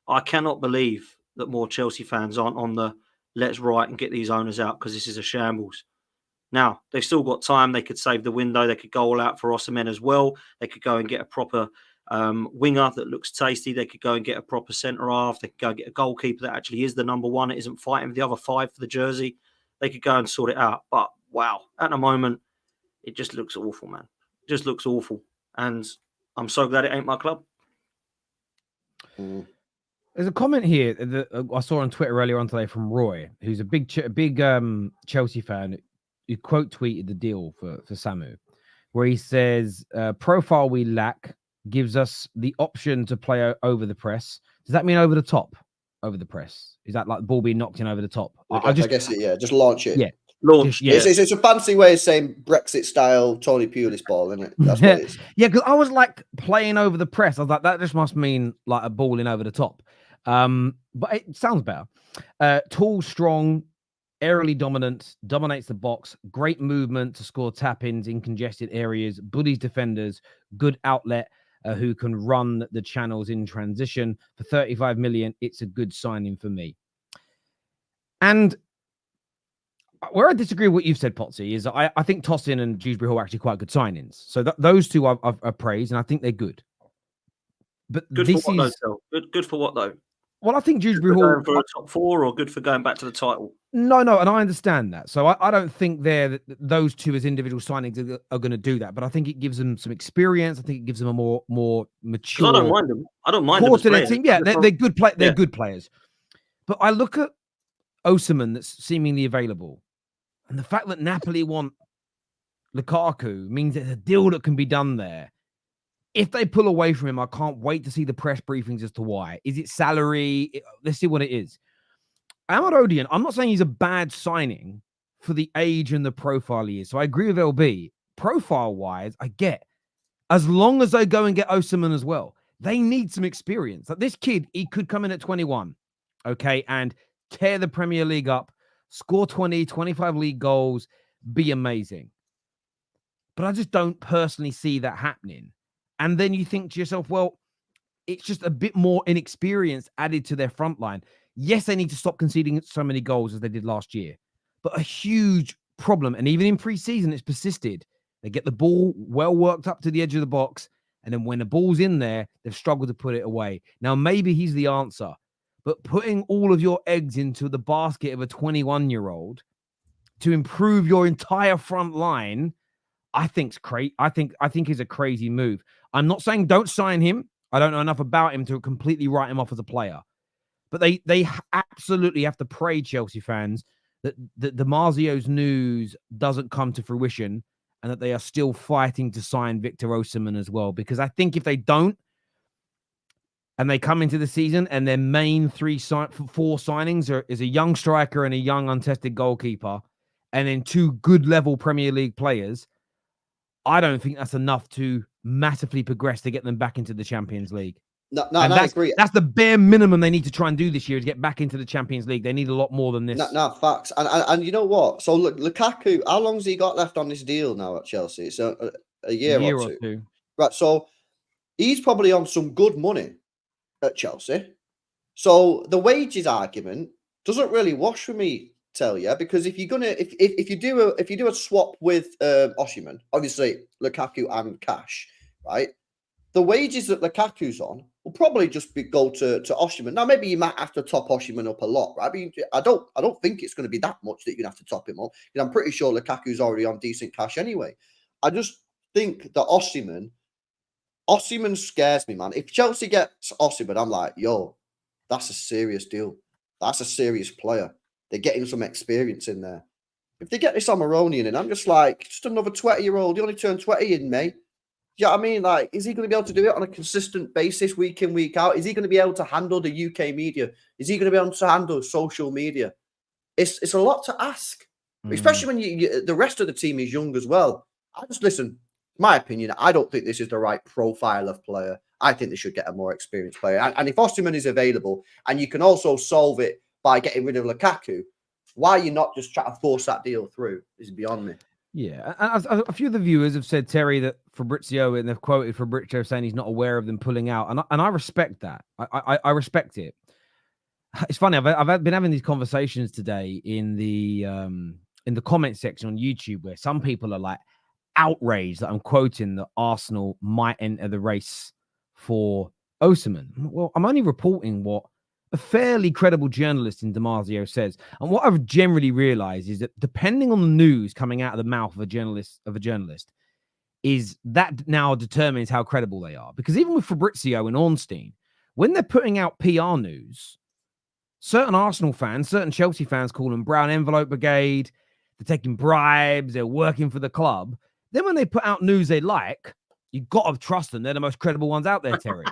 C: I cannot believe that more Chelsea fans aren't on the let's write and get these owners out because this is a shambles. Now, they've still got time. They could save the window. They could go all out for Osimhen as well. They could go and get a proper winger that looks tasty. They could go and get a proper centre-half. They could go and get a goalkeeper that actually is the number 1. It isn't fighting with the other 5 for the jersey. They could go and sort it out. But, wow, at the moment, it just looks awful, man. It just looks awful. And I'm so glad it ain't my club.
A: There's a comment here that I saw on Twitter earlier on today from Roy, who's a big Chelsea fan, who quote tweeted the deal for Samu, where he says, profile we lack gives us the option to play over the press. Does that mean over the top? Over the press? Is that like the ball being knocked in over the top?
B: I guess it, yeah. Just launch it.
A: Yeah.
C: Launch.
A: Yeah.
B: It's a fancy way of saying Brexit style Tony Pulis ball, isn't it? That's what it is.
A: Yeah, because I was like playing over the press. I was like, that just must mean like a ball in over the top. But it sounds better. Tall, strong, aerially dominant, dominates the box, great movement to score tap-ins in congested areas, bullies defenders, good outlet, who can run the channels in transition. For 35 million, it's a good signing for me. And where I disagree with what you've said, Potsy, is I think Tosin and Dewsbury Hall are actually quite good signings. So those two I've praised, and I think they're good. But
C: good
A: this
C: for what,
A: is
C: though? Good for what, though?
A: Well, I think Dewsbury
C: Hall
A: Hall
C: for a top 4, or good for going back to the title.
A: No, and I understand that. So I don't think those two as individual signings are going to do that. But I think it gives them some experience. I think it gives them a more mature.
C: I don't mind them. I don't mind them as players.
A: Team. Yeah, they're good. They're good players. But I look at Osimhen that's seemingly available, and the fact that Napoli want Lukaku means there's a deal that can be done there. If they pull away from him, I can't wait to see the press briefings as to why. Is it salary? Let's see what it is. Omorodion, I'm not saying he's a bad signing for the age and the profile he is. So I agree with LB. Profile-wise, I get. As long as they go and get Osimhen as well, they need some experience. Like this kid, he could come in at 21, okay, and tear the Premier League up, score 20, 25 league goals, be amazing. But I just don't personally see that happening. And then you think to yourself, well, it's just a bit more inexperience added to their front line. Yes, they need to stop conceding so many goals as they did last year. But a huge problem, and even in pre-season, it's persisted. They get the ball well worked up to the edge of the box, and then when the ball's in there, they've struggled to put it away. Now, maybe he's the answer, but putting all of your eggs into the basket of a 21-year-old to improve your entire front line, I think's crazy. I think is a crazy move. I'm not saying don't sign him. I don't know enough about him to completely write him off as a player. But they absolutely have to pray, Chelsea fans, that the Marzio's news doesn't come to fruition and that they are still fighting to sign Victor Osimhen as well. Because I think if they don't, and they come into the season and their main 4 signings is a young striker and a young untested goalkeeper, and then 2 good level Premier League players, I don't think that's enough to massively progress to get them back into the Champions League.
B: No, I agree.
A: That's the bare minimum they need to try and do this year is get back into the Champions League. They need a lot more than this.
B: No, facts. And you know what? So look, Lukaku, how long's he got left on this deal now at Chelsea? It's a year or two. Right, so he's probably on some good money at Chelsea. So the wages argument doesn't really wash for me, tell you, because if you're gonna if you do a swap with Osimhen, obviously Lukaku and cash, right? The wages that Lukaku's on will probably just go to Osimhen. Now, maybe you might have to top Osimhen up a lot, right? I mean, I don't think it's going to be that much that you're going to have to top him up. Because I'm pretty sure Lukaku's already on decent cash anyway. I just think that Osimhen scares me, man. If Chelsea gets Osimhen, I'm like, yo, that's a serious deal. That's a serious player. They're getting some experience in there. If they get this Omorodion in, I'm just like, just another 20-year-old. He only turned 20 in May. Yeah, I mean, like, is he going to be able to do it on a consistent basis, week in, week out? Is he going to be able to handle the UK media? Is he going to be able to handle social media? It's a lot to ask, especially when the rest of the team is young as well. Listen, my opinion, I don't think this is the right profile of player. I think they should get a more experienced player. And if Osimhen is available, and you can also solve it by getting rid of Lukaku, why are you not just trying to force that deal through is beyond me.
A: Yeah, a few of the viewers have said, Terry, that Fabrizio, and they've quoted Fabrizio saying he's not aware of them pulling out, and I respect that. I respect it. It's funny. I've been having these conversations today in the comment section on YouTube, where some people are like outraged that I'm quoting that Arsenal might enter the race for Osimhen. Well, I'm only reporting what a fairly credible journalist in Damasio says. And what I've generally realized is that depending on the news coming out of the mouth of a journalist, is that now determines how credible they are. Because even with Fabrizio and Ornstein, when they're putting out PR news, certain Arsenal fans, certain Chelsea fans call them brown envelope brigade. They're taking bribes. They're working for the club. Then when they put out news they like, you've got to trust them. They're the most credible ones out there, Terry.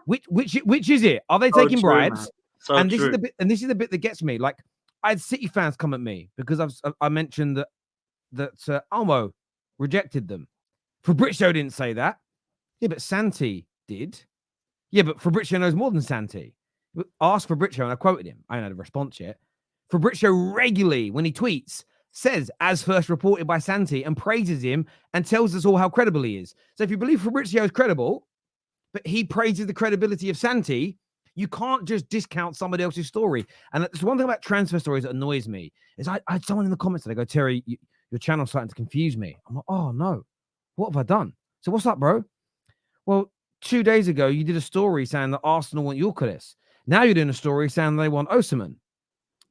A: Which is it? Are they taking bribes?
C: Man.
A: And this is the bit that gets me. Like, I had City fans come at me because I mentioned that Almo rejected them. Fabrizio didn't say that. Yeah, but Santi did. Yeah, but Fabrizio knows more than Santi. Ask Fabrizio, and I quoted him. I haven't had a response yet. Fabrizio regularly, when he tweets, says, as first reported by Santi, and praises him and tells us all how credible he is. So if you believe Fabrizio is credible, but he praises the credibility of Santi, you can't just discount somebody else's story. And that's one thing about transfer stories that annoys me. Is I had someone in the comments that they go, Terry, your channel's starting to confuse me. I'm like, oh no, what have I done? So what's up, bro? Well, 2 days ago, you did a story saying that Arsenal want Gyökeres. Now you're doing a story saying they want Osimhen.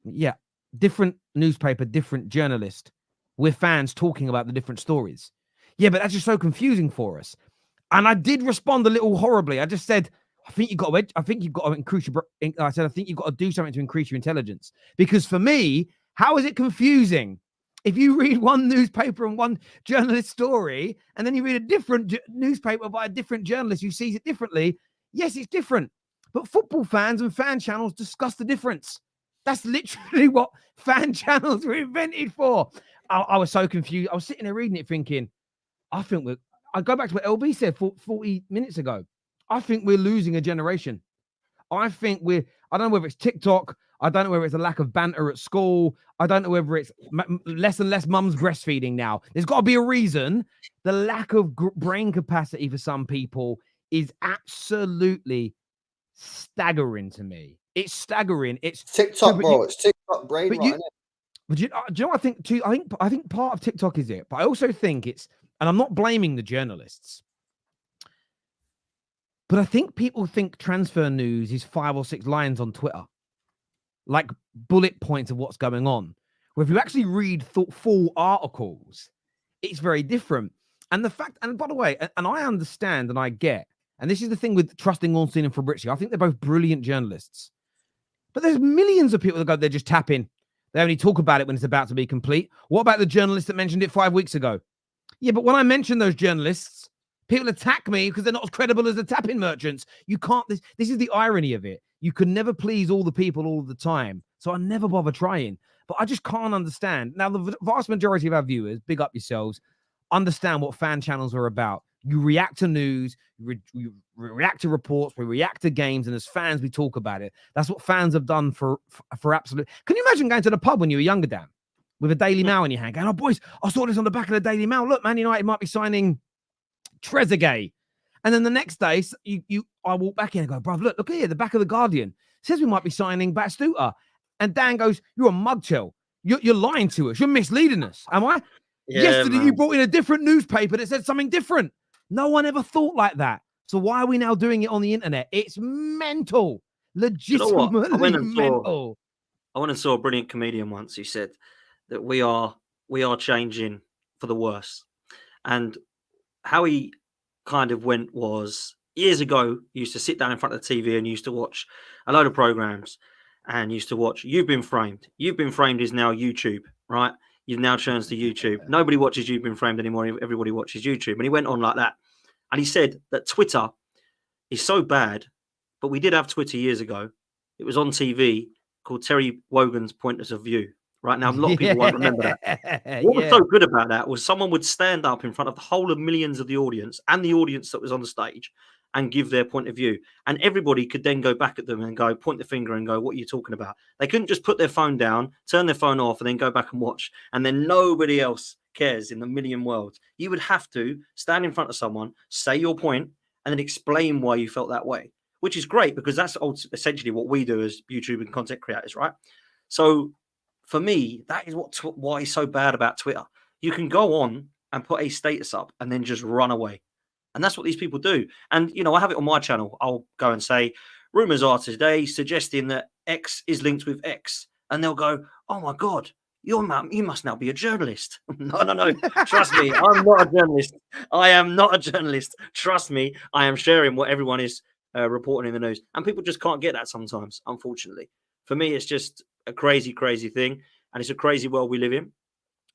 A: Yeah, different newspaper, different journalist. We're fans talking about the different stories. Yeah, but that's just so confusing for us. And I did respond a little horribly. I just said, I think you've got to increase your. I said, I think you've got to do something to increase your intelligence. Because for me, how is it confusing if you read one newspaper and one journalist story, and then you read a different newspaper by a different journalist who sees it differently? Yes, it's different. But football fans and fan channels discuss the difference. That's literally what fan channels were invented for. I was so confused. I was sitting there reading it thinking, I go back to what LB said 40 minutes ago. I think we're losing a generation. I don't know whether it's TikTok. I don't know whether it's a lack of banter at school. I don't know whether it's less and less mums breastfeeding now. There's got to be a reason. The lack of brain capacity for some people is absolutely staggering to me. It's staggering. It's
B: TikTok, bro. It's TikTok brain, right?
A: But do you know what I think too? I think part of TikTok is it, but I also think it's, and I'm not blaming the journalists, but I think people think transfer news is 5 or 6 lines on Twitter, like bullet points of what's going on. Where if you actually read full articles, it's very different. And the fact, and by the way, and I understand and I get, and this is the thing with trusting Ornstein and Fabrizio, I think they're both brilliant journalists. But there's millions of people that go, they're just tapping. They only talk about it when it's about to be complete. What about the journalist that mentioned it 5 weeks ago? Yeah, but when I mention those journalists, people attack me because they're not as credible as the tapping merchants. You can't, this is the irony of it. You can never please all the people all the time. So I never bother trying. But I just can't understand. Now, the vast majority of our viewers, big up yourselves, understand what fan channels are about. You react to news, you react to reports, we react to games, and as fans, we talk about it. That's what fans have done for absolute. Can you imagine going to the pub when you were younger, Dan, with a Daily Mail in your hand, going, "Oh, boys, I saw this on the back of the Daily Mail. Look, Man United might be signing Trezeguet." And then the next day, I walk back in and go, "Bruv, look here, the back of the Guardian says we might be signing Batistuta." And Dan goes, "You're a mugtail. You're lying to us. You're misleading us." Am I? Yeah, yesterday, man, you brought in a different newspaper that said something different. No one ever thought like that. So why are we now doing it on the internet? It's mental. Legitimately mental.
C: I went and saw a brilliant comedian once who said that we are changing for the worse. And how he kind of went was, years ago, he used to sit down in front of the TV and used to watch a load of programs and used to watch You've Been Framed. You've Been Framed is now YouTube, right? You've now turned to YouTube. Nobody watches You've Been Framed anymore. Everybody watches YouTube. And he went on like that. And he said that Twitter is so bad, but we did have Twitter years ago. It was on TV called Terry Wogan's Pointers of View. Right now, a lot of people won't remember that. What was so good about that was someone would stand up in front of the whole of millions of the audience and the audience that was on the stage and give their point of view. And everybody could then go back at them and go, point the finger and go, what are you talking about? They couldn't just put their phone down, turn their phone off, and then go back and watch. And then nobody else cares in the million worlds. You would have to stand in front of someone, say your point, and then explain why you felt that way, which is great because that's essentially what we do as YouTube and content creators, right? So for me, that is why it's so bad about Twitter. You can go on and put a status up and then just run away. And that's what these people do. And, you know, I have it on my channel. I'll go and say, rumours are today suggesting that X is linked with X. And they'll go, oh, my God, you must now be a journalist. No. Trust me, I'm not a journalist. I am not a journalist. Trust me, I am sharing what everyone is reporting in the news. And people just can't get that sometimes, unfortunately. For me, it's just a crazy, crazy thing. And it's a crazy world we live in.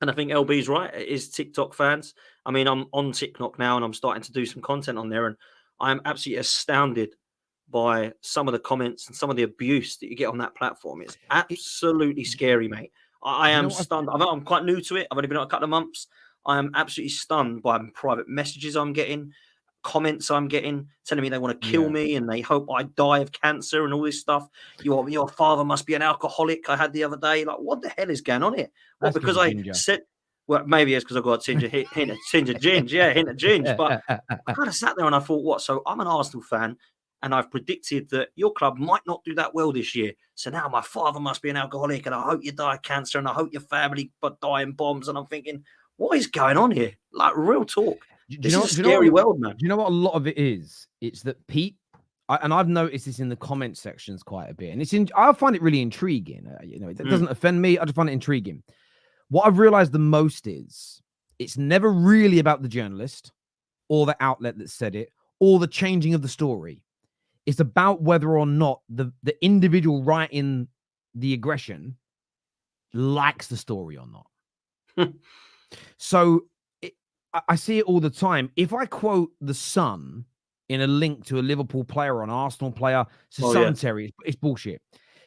C: And I think LB's right. It is TikTok fans. I mean, I'm on TikTok now and I'm starting to do some content on there. And I'm absolutely astounded by some of the comments and some of the abuse that you get on that platform. It's absolutely scary, mate. I am stunned. I'm quite new to it. I've only been on a couple of months. I am absolutely stunned by private messages I'm getting, comments I'm getting, telling me they want to kill me and they hope I die of cancer and all this stuff. Your father must be an alcoholic. I had the other day. Like, what the hell is going on here? Well, because I said, well, maybe it's because I got a tinge of ginge. Yeah, hint of ginge. But I kind of sat there and I thought, what? So I'm an Arsenal fan and I've predicted that your club might not do that well this year. So now my father must be an alcoholic and I hope you die of cancer and I hope your family die in bombs. And I'm thinking, what is going on here? Like, real talk. This is a scary world, man.
A: Do you know what a lot of it is? It's that Pete, and I've noticed this in the comment sections quite a bit, and I find it really intriguing. It doesn't offend me. I just find it intriguing. What I've realized the most is it's never really about the journalist or the outlet that said it or the changing of the story. It's about whether or not the individual writing the aggression likes the story or not. So I see it all the time. If I quote the Sun in a link to a Liverpool player or an Arsenal player, it's it's bullshit.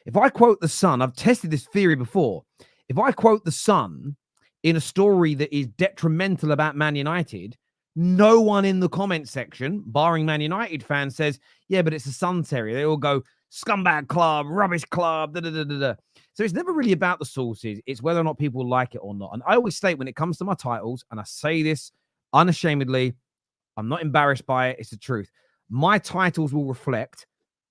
A: If I quote the Sun, I've tested this theory before. If I quote the Sun in a story that is detrimental about Man United, no one in the comment section, barring Man United fans, says, yeah, but it's a Sun Terrier. They all go, scumbag club, rubbish club, da-da-da-da-da. So it's never really about the sources. It's whether or not people like it or not. And I always state when it comes to my titles, and I say this unashamedly, I'm not embarrassed by it. It's the truth. My titles will reflect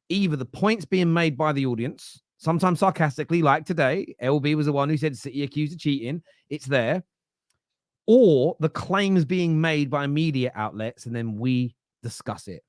A: either the points being made by the audience, sometimes sarcastically, like today. LB was the one who said City accused of cheating. It's there. Or the claims being made by media outlets, and then we discuss it.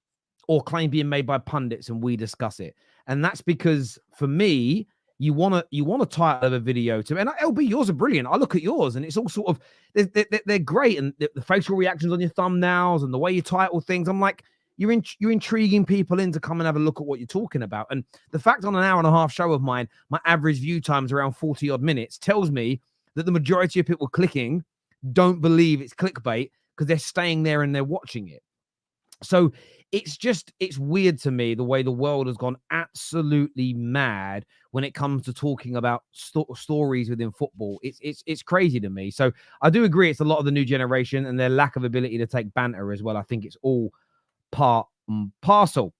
A: Or claim being made by pundits, and we discuss it. And that's because, for me, you want a title of a video to, and LB, yours are brilliant. I look at yours and it's all sort of, they're great. And the facial reactions on your thumbnails and the way you title things, I'm like, you're intriguing people in to come and have a look at what you're talking about. And the fact on an hour and a half show of mine, my average view time is around 40 odd minutes, tells me that the majority of people clicking don't believe it's clickbait because they're staying there and they're watching it. So it's weird to me the way the world has gone absolutely mad when it comes to talking about stories within football. It's crazy to me. So I do agree it's a lot of the new generation and their lack of ability to take banter as well. I think it's all part and parcel.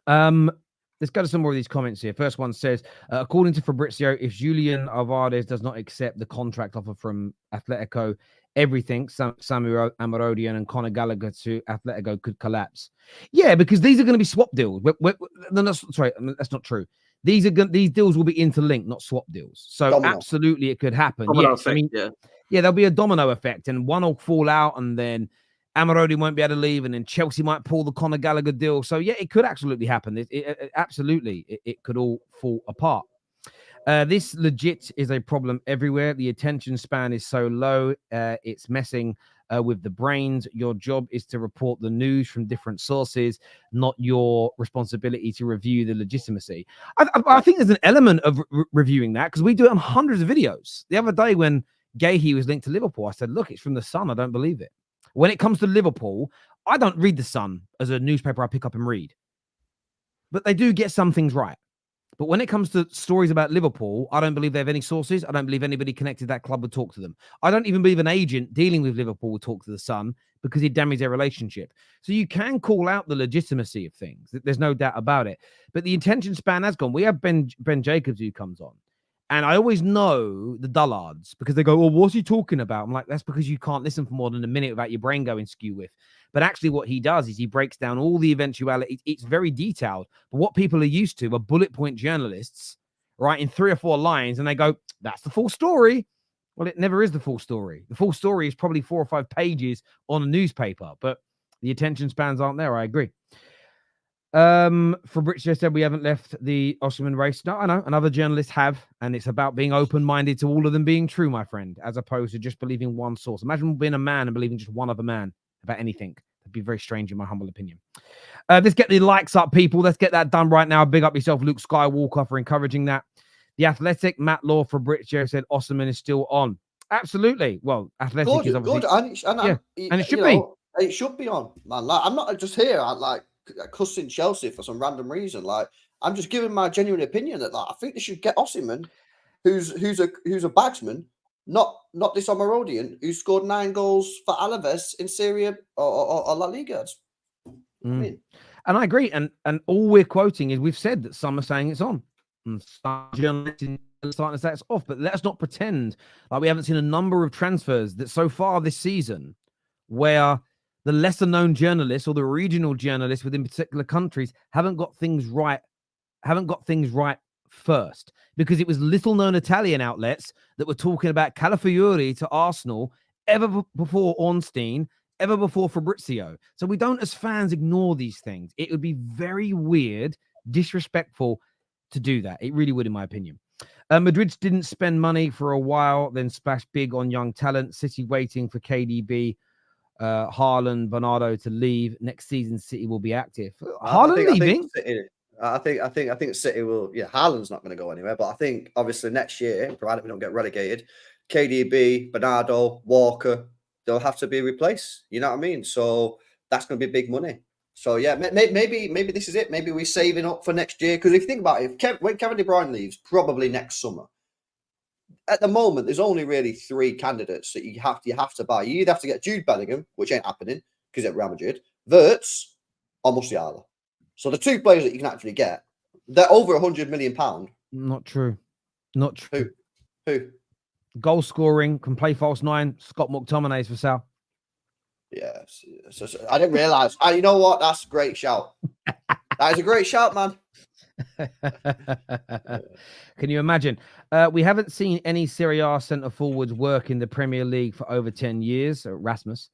A: Let's go to some more of these comments here. First one says, according to Fabrizio, if Julian Alvarez does not accept the contract offer from Atletico, everything, Samu, Omorodion, and Conor Gallagher to Atletico could collapse. Yeah, because these are going to be swap deals. That's not true. These deals will be interlinked, not swap deals. So absolutely, it could happen. There'll be a domino effect, and one will fall out, and then Omorodion won't be able to leave, and then Chelsea might pull the Conor Gallagher deal. So yeah, it could absolutely happen. It could all fall apart. This legit is a problem everywhere. The attention span is so low. It's messing with the brains. Your job is to report the news from different sources, not your responsibility to review the legitimacy. I think there's an element of reviewing that because we do it on hundreds of videos. The other day when Gahey was linked to Liverpool, I said, look, it's from the Sun. I don't believe it. When it comes to Liverpool, I don't read the Sun as a newspaper I pick up and read. But they do get some things right. But when it comes to stories about Liverpool, I don't believe they have any sources. I don't believe anybody connected to that club would talk to them. I don't even believe an agent dealing with Liverpool would talk to the Sun because he damaged their relationship. So you can call out the legitimacy of things. There's no doubt about it. But the attention span has gone. We have Ben Jacobs who comes on. And I always know the dullards because they go, well, what's he talking about? I'm like, that's because you can't listen for more than a minute without your brain going skew with. But actually what he does is he breaks down all the eventualities. It's very detailed. But what people are used to are bullet point journalists, right, in 3 or 4 lines. And they go, that's the full story. Well, it never is the full story. The full story is probably 4 or 5 pages on a newspaper. But the attention spans aren't there. I agree. Fabrizio said we haven't left the Osimhen race. No, I know. And other journalists have. And it's about being open-minded to all of them being true, my friend, as opposed to just believing one source. Imagine being a man and believing just one other man about anything. That'd be very strange in my humble opinion. Let's get the likes up, people. Let's get that done right now. Big up yourself, Luke Skywalker, for encouraging that. The Athletic, Matt Law, Fabrizio said Osimhen is still on. Absolutely. Well, Athletic is obviously...
B: Good.
A: And it should be.
B: It should be on, man. Like, I'm not just here cussing Chelsea for some random reason. Like, I'm just giving my genuine opinion that I think they should get Osimhen, who's a bagsman, not this Omorodion, who scored 9 goals for Alvarez in Serie or La Liga. I mean.
A: And I agree. And all we're quoting is we've said that some are saying it's on. And some journalists are starting to say it's off. But let's not pretend like we haven't seen a number of transfers that so far this season where the lesser known journalists or the regional journalists within particular countries haven't got things right first, because it was little known Italian outlets that were talking about Calafiori to Arsenal ever before Ornstein, ever before Fabrizio. So we don't as fans ignore these things. It would be very weird, disrespectful to do that. It really would, in my opinion. Madrid didn't spend money for a while, then splashed big on young talent. City waiting for KDB, Haaland, Bernardo to leave. Next season, City will be active. Haaland leaving?
B: I think City will. Yeah, Haaland's not going to go anywhere. But I think obviously next year, provided we don't get relegated, KDB, Bernardo, Walker, they'll have to be replaced. You know what I mean? So that's going to be big money. So yeah, maybe this is it. Maybe we're saving up for next year. Because if you think about it, when Kevin De Bruyne leaves, probably next summer. At the moment, there's only really 3 candidates that you have to buy. You either have to get Jude Bellingham, which ain't happening because at Real Madrid, Wirtz, or Musiala. So the 2 players that you can actually get, they're over £100 million.
A: Not true. Not true.
B: Who?
A: Goal scoring, can play false 9. Scott McTominay's for sale.
B: Yes. So I didn't realise. You know what? That's a great shout. That is a great shout, man.
A: Can you imagine? We haven't seen any Serie A centre forwards work in the Premier League for over 10 years. Rasmus,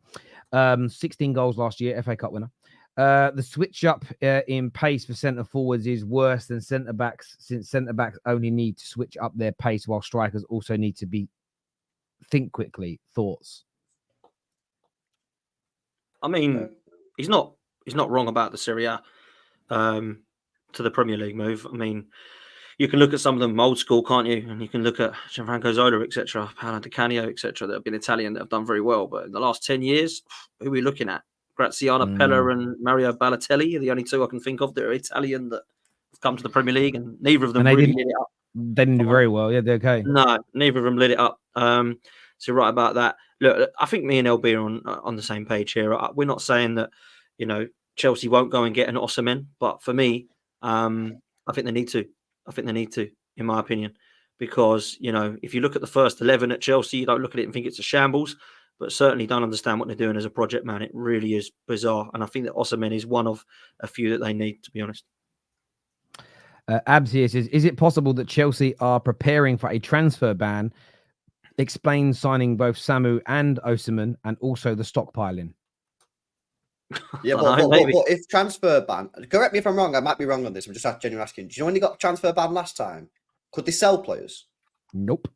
A: 16 goals last year, FA Cup winner. The switch up in pace for centre forwards is worse than centre backs, since centre backs only need to switch up their pace while strikers also need to think quickly. Thoughts?
C: I mean, he's not wrong about the Serie A to the Premier League move. I mean, you can look at some of them old school, can't you? And you can look at Gianfranco Zola, etc., Paolo Di Canio, etc., that have been Italian, that have done very well. But in the last 10 years, who are we looking at? Graziano Pella and Mario Balotelli are the only 2 I can think of that are Italian that have come to the Premier League, and neither of them really lit it up.
A: They didn't do very well. Yeah, they're okay.
C: No, neither of them lit it up. So you're right about that. Look, I think me and LB are on the same page here. We're not saying that, Chelsea won't go and get an Osimhen, but for me, I think they need to. In my opinion, because, if you look at the first 11 at Chelsea, you don't look at it and think it's a shambles, but certainly don't understand what they're doing as a project, man. It really is bizarre. And I think that Osimhen is one of a few that they need, to be honest.
A: Abs here says, is it possible that Chelsea are preparing for a transfer ban? Explain signing both Samu and Osimhen, and also the stockpiling.
B: Yeah, but if transfer ban, correct me if I'm wrong, I might be wrong on this. I'm just genuinely asking. Do you know when they got transfer ban last time? Could they sell players?
A: Nope.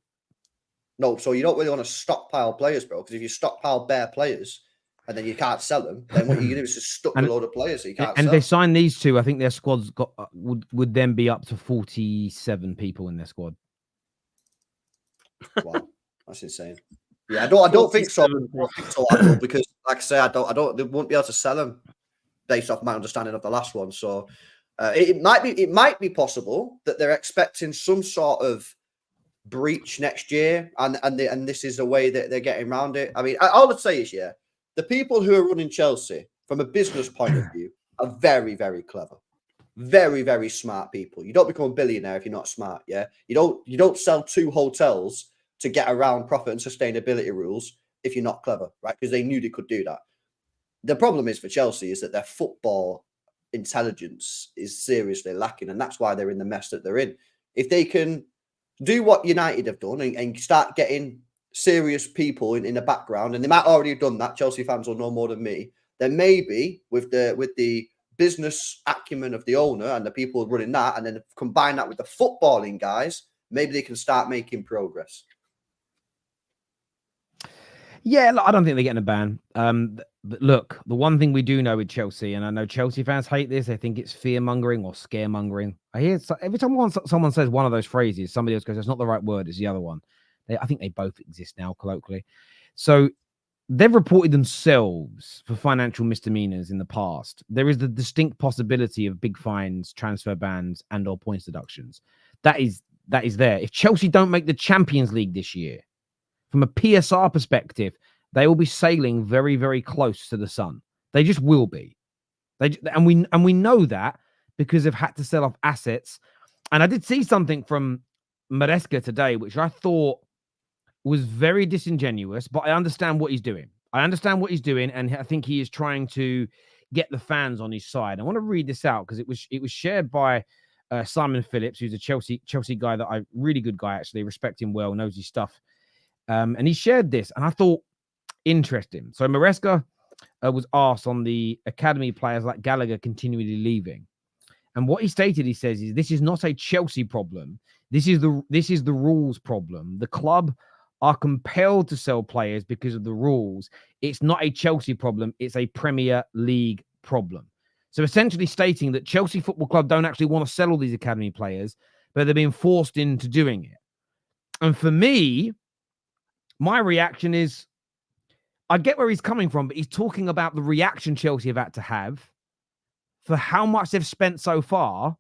B: No, so you don't really want to stockpile players, bro, because if you stockpile bare players and then you can't sell them, then what you do is just stuck a load of players that you can't sell.
A: And they signed these 2. I think their squad's got would then be up to 47 people in their squad.
B: Wow, that's insane. Yeah, I don't think so. Because, like I say, they won't be able to sell them based off my understanding of the last one. So it might be possible that they're expecting some sort of breach next year, and this is the way that they're getting around it. I mean, all I'd say is, the people who are running Chelsea from a business point of view are very, very clever. Very, very smart people. You don't become a billionaire if you're not smart, yeah? You don't sell 2 hotels to get around profit and sustainability rules if you're not clever, right? Because they knew they could do that. The problem is for Chelsea is that their football intelligence is seriously lacking, and that's why they're in the mess that they're in. If they can do what United have done and start getting serious people in the background, and they might already have done that, Chelsea fans will know more than me, then maybe with the business acumen of the owner and the people running that, and then combine that with the footballing guys, maybe they can start making progress.
A: Yeah, look, I don't think they're getting a ban. But look, the one thing we do know with Chelsea, and I know Chelsea fans hate this, they think it's fear-mongering or scaremongering. I hear every time someone says one of those phrases, somebody else goes, "That's not the right word, it's the other one." I think they both exist now, colloquially. So they've reported themselves for financial misdemeanors in the past. There is the distinct possibility of big fines, transfer bans, and/or points deductions. That is there. If Chelsea don't make the Champions League this year, from a PSR perspective, they will be sailing very, very close to the sun. They just will be. And we know that because they've had to sell off assets. And I did see something from Maresca today, which I thought was very disingenuous, but I understand what he's doing. And I think he is trying to get the fans on his side. I want to read this out because it was shared by Simon Phillips, who's a Chelsea guy that really good guy, actually, respect him well, knows his stuff. And he shared this, and I thought, interesting. So Maresca was asked on the academy players like Gallagher continually leaving. And what he stated, he says, is this is not a Chelsea problem. This is the rules problem. The club are compelled to sell players because of the rules. It's not a Chelsea problem. It's a Premier League problem. So essentially stating that Chelsea Football Club don't actually want to sell all these academy players, but they're being forced into doing it. And for me, my reaction is, I get where he's coming from, but he's talking about the reaction Chelsea have had to have for how much they've spent so far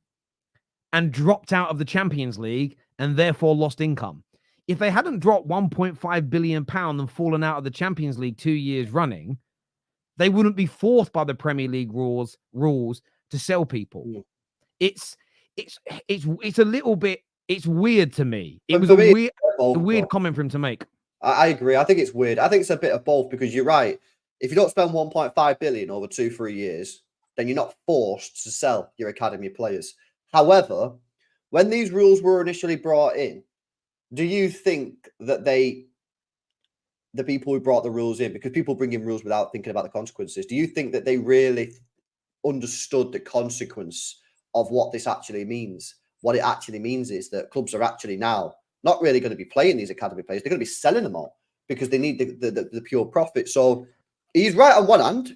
A: and dropped out of the Champions League and therefore lost income. If they hadn't dropped £1.5 billion and fallen out of the Champions League 2 years running, they wouldn't be forced by the Premier League rules to sell people. It's a little bit, it's weird to me. It was a weird comment for him to make.
B: I agree. I think it's weird. I think it's a bit of both because you're right. If you don't spend 1.5 billion over 2-3 years, then you're not forced to sell your academy players. However, when these rules were initially brought in, do you think that the people who brought the rules in, because people bring in rules without thinking about the consequences, do you think that they really understood the consequence of what this actually means? What it actually means is that clubs are actually now not really going to be playing these academy players. They're going to be selling them all because they need the pure profit. So he's right on one hand,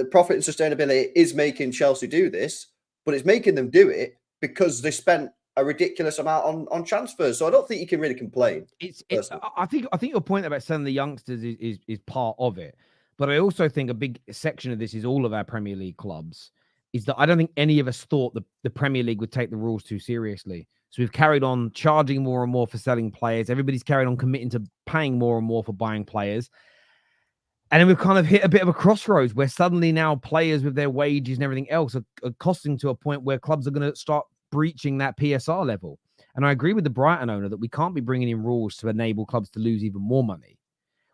B: profit and sustainability is making Chelsea do this, but it's making them do it because they spent a ridiculous amount on transfers. So I don't think you can really complain.
A: I think your point about selling the youngsters is part of it. But I also think a big section of this is all of our Premier League clubs, is that I don't think any of us thought the Premier League would take the rules too seriously. So we've carried on charging more and more for selling players. Everybody's carried on committing to paying more and more for buying players. And then we've kind of hit a bit of a crossroads where suddenly now players with their wages and everything else are costing to a point where clubs are going to start breaching that PSR level. And I agree with the Brighton owner that we can't be bringing in rules to enable clubs to lose even more money.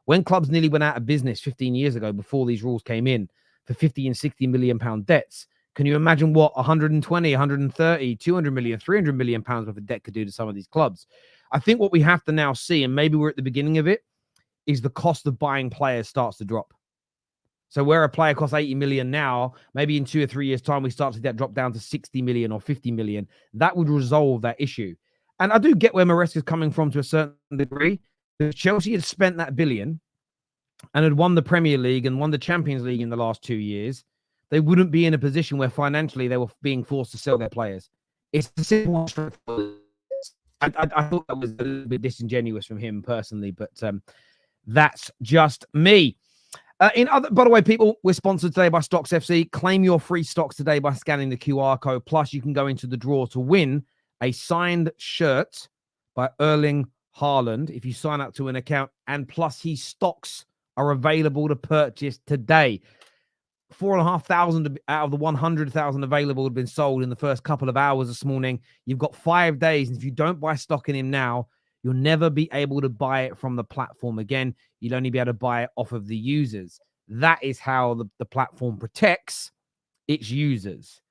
A: When clubs nearly went out of business 15 years ago before these rules came in for 50 and 60 million pound debts, can you imagine what 120, 130, 200 million, 300 million pounds worth of debt could do to some of these clubs? I think what we have to now see, and maybe we're at the beginning of it, is the cost of buying players starts to drop. So where a player costs 80 million now, maybe in 2 or 3 years' time, we start to see that drop down to 60 million or 50 million. That would resolve that issue. And I do get where Maresca is coming from to a certain degree. If Chelsea had spent that billion and had won the Premier League and won the Champions League in the last 2 years, they wouldn't be in a position where financially they were being forced to sell their players. It's the simple and straightforward. I thought that was a little bit disingenuous from him personally, but that's just me. By the way, people, we're sponsored today by StocksFC. Claim your free stocks today by scanning the QR code. Plus, you can go into the draw to win a signed shirt by Erling Haaland if you sign up to an account. And plus, he stocks are available to purchase today. 4,500 out of the 100,000 available had been sold in the first couple of hours this morning. You've got 5 days. And if you don't buy stock in him now, you'll never be able to buy it from the platform again. You'll only be able to buy it off of the users. That is how the platform protects its users.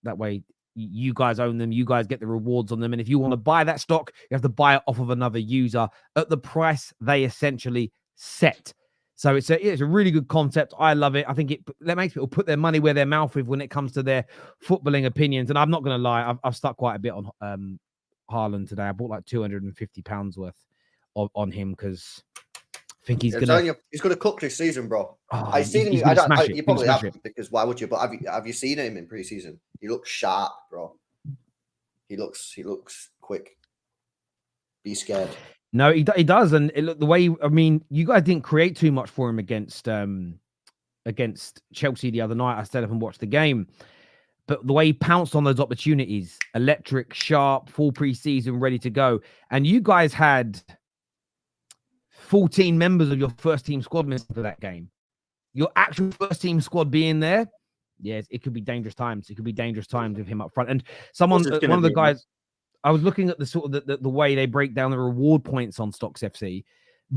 A: That way, you guys own them. You guys get the rewards on them. And if you want to buy that stock, you have to buy it off of another user at the price they essentially set. So it's a really good concept. I love it. I think it makes people put their money where their mouth is when it comes to their footballing opinions. And I'm not going to lie, I've stuck quite a bit on Haaland today. I bought like £250 worth on him because I think he's going
B: to cook this season, bro.
A: Oh,
B: I've seen him. You probably haven't, because why would you? But have you seen him in pre-season? He looks sharp, bro. He looks quick. Be scared.
A: No, he does, and the way, I mean, you guys didn't create too much for him against Chelsea the other night. I stayed up and watched the game, but the way he pounced on those opportunities, electric, sharp, full pre-season, ready to go, and you guys had 14 members of your first team squad missing for that game. Your actual first team squad being there, yes, it could be dangerous times. It could be dangerous times with him up front. And one of the guys. I was looking at the sort of the way they break down the reward points on StocksFC.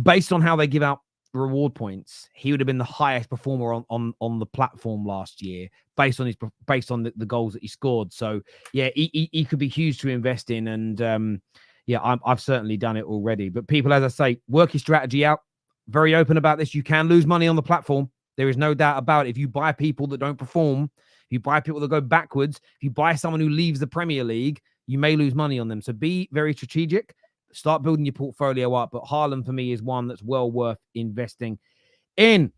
A: Based on how they give out reward points, he would have been the highest performer on the platform last year, based on the goals that he scored. So yeah, he could be huge to invest in, and I've certainly done it already. But people, as I say, work your strategy out. Very open about this. You can lose money on the platform. There is no doubt about it. If you buy people that don't perform, if you buy people that go backwards, if you buy someone who leaves the Premier League, you may lose money on them. So be very strategic. Start building your portfolio up. But Haaland, for me, is one that's well worth investing in.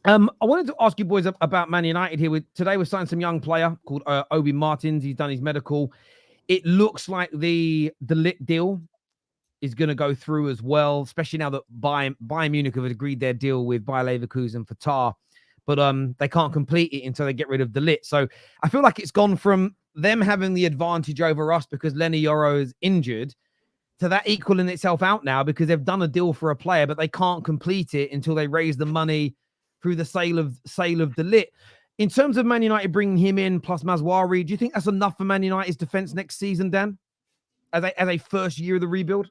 A: I wanted to ask you boys about Man United here. Today we're signing some young player called Obi Martins. He's done his medical. It looks like the Ligt deal is going to go through as well, especially now that Bayern Munich have agreed their deal with Bayer Leverkusen for Tar. But they can't complete it until they get rid of the Ligt. So I feel like it's gone from them having the advantage over us because Lenny Yoro is injured to that equaling itself out now because they've done a deal for a player, but they can't complete it until they raise the money through the sale of the Ligt. In terms of Man United bringing him in plus Mazwari, do you think that's enough for Man United's defense next season, Dan? As a first year of the rebuild?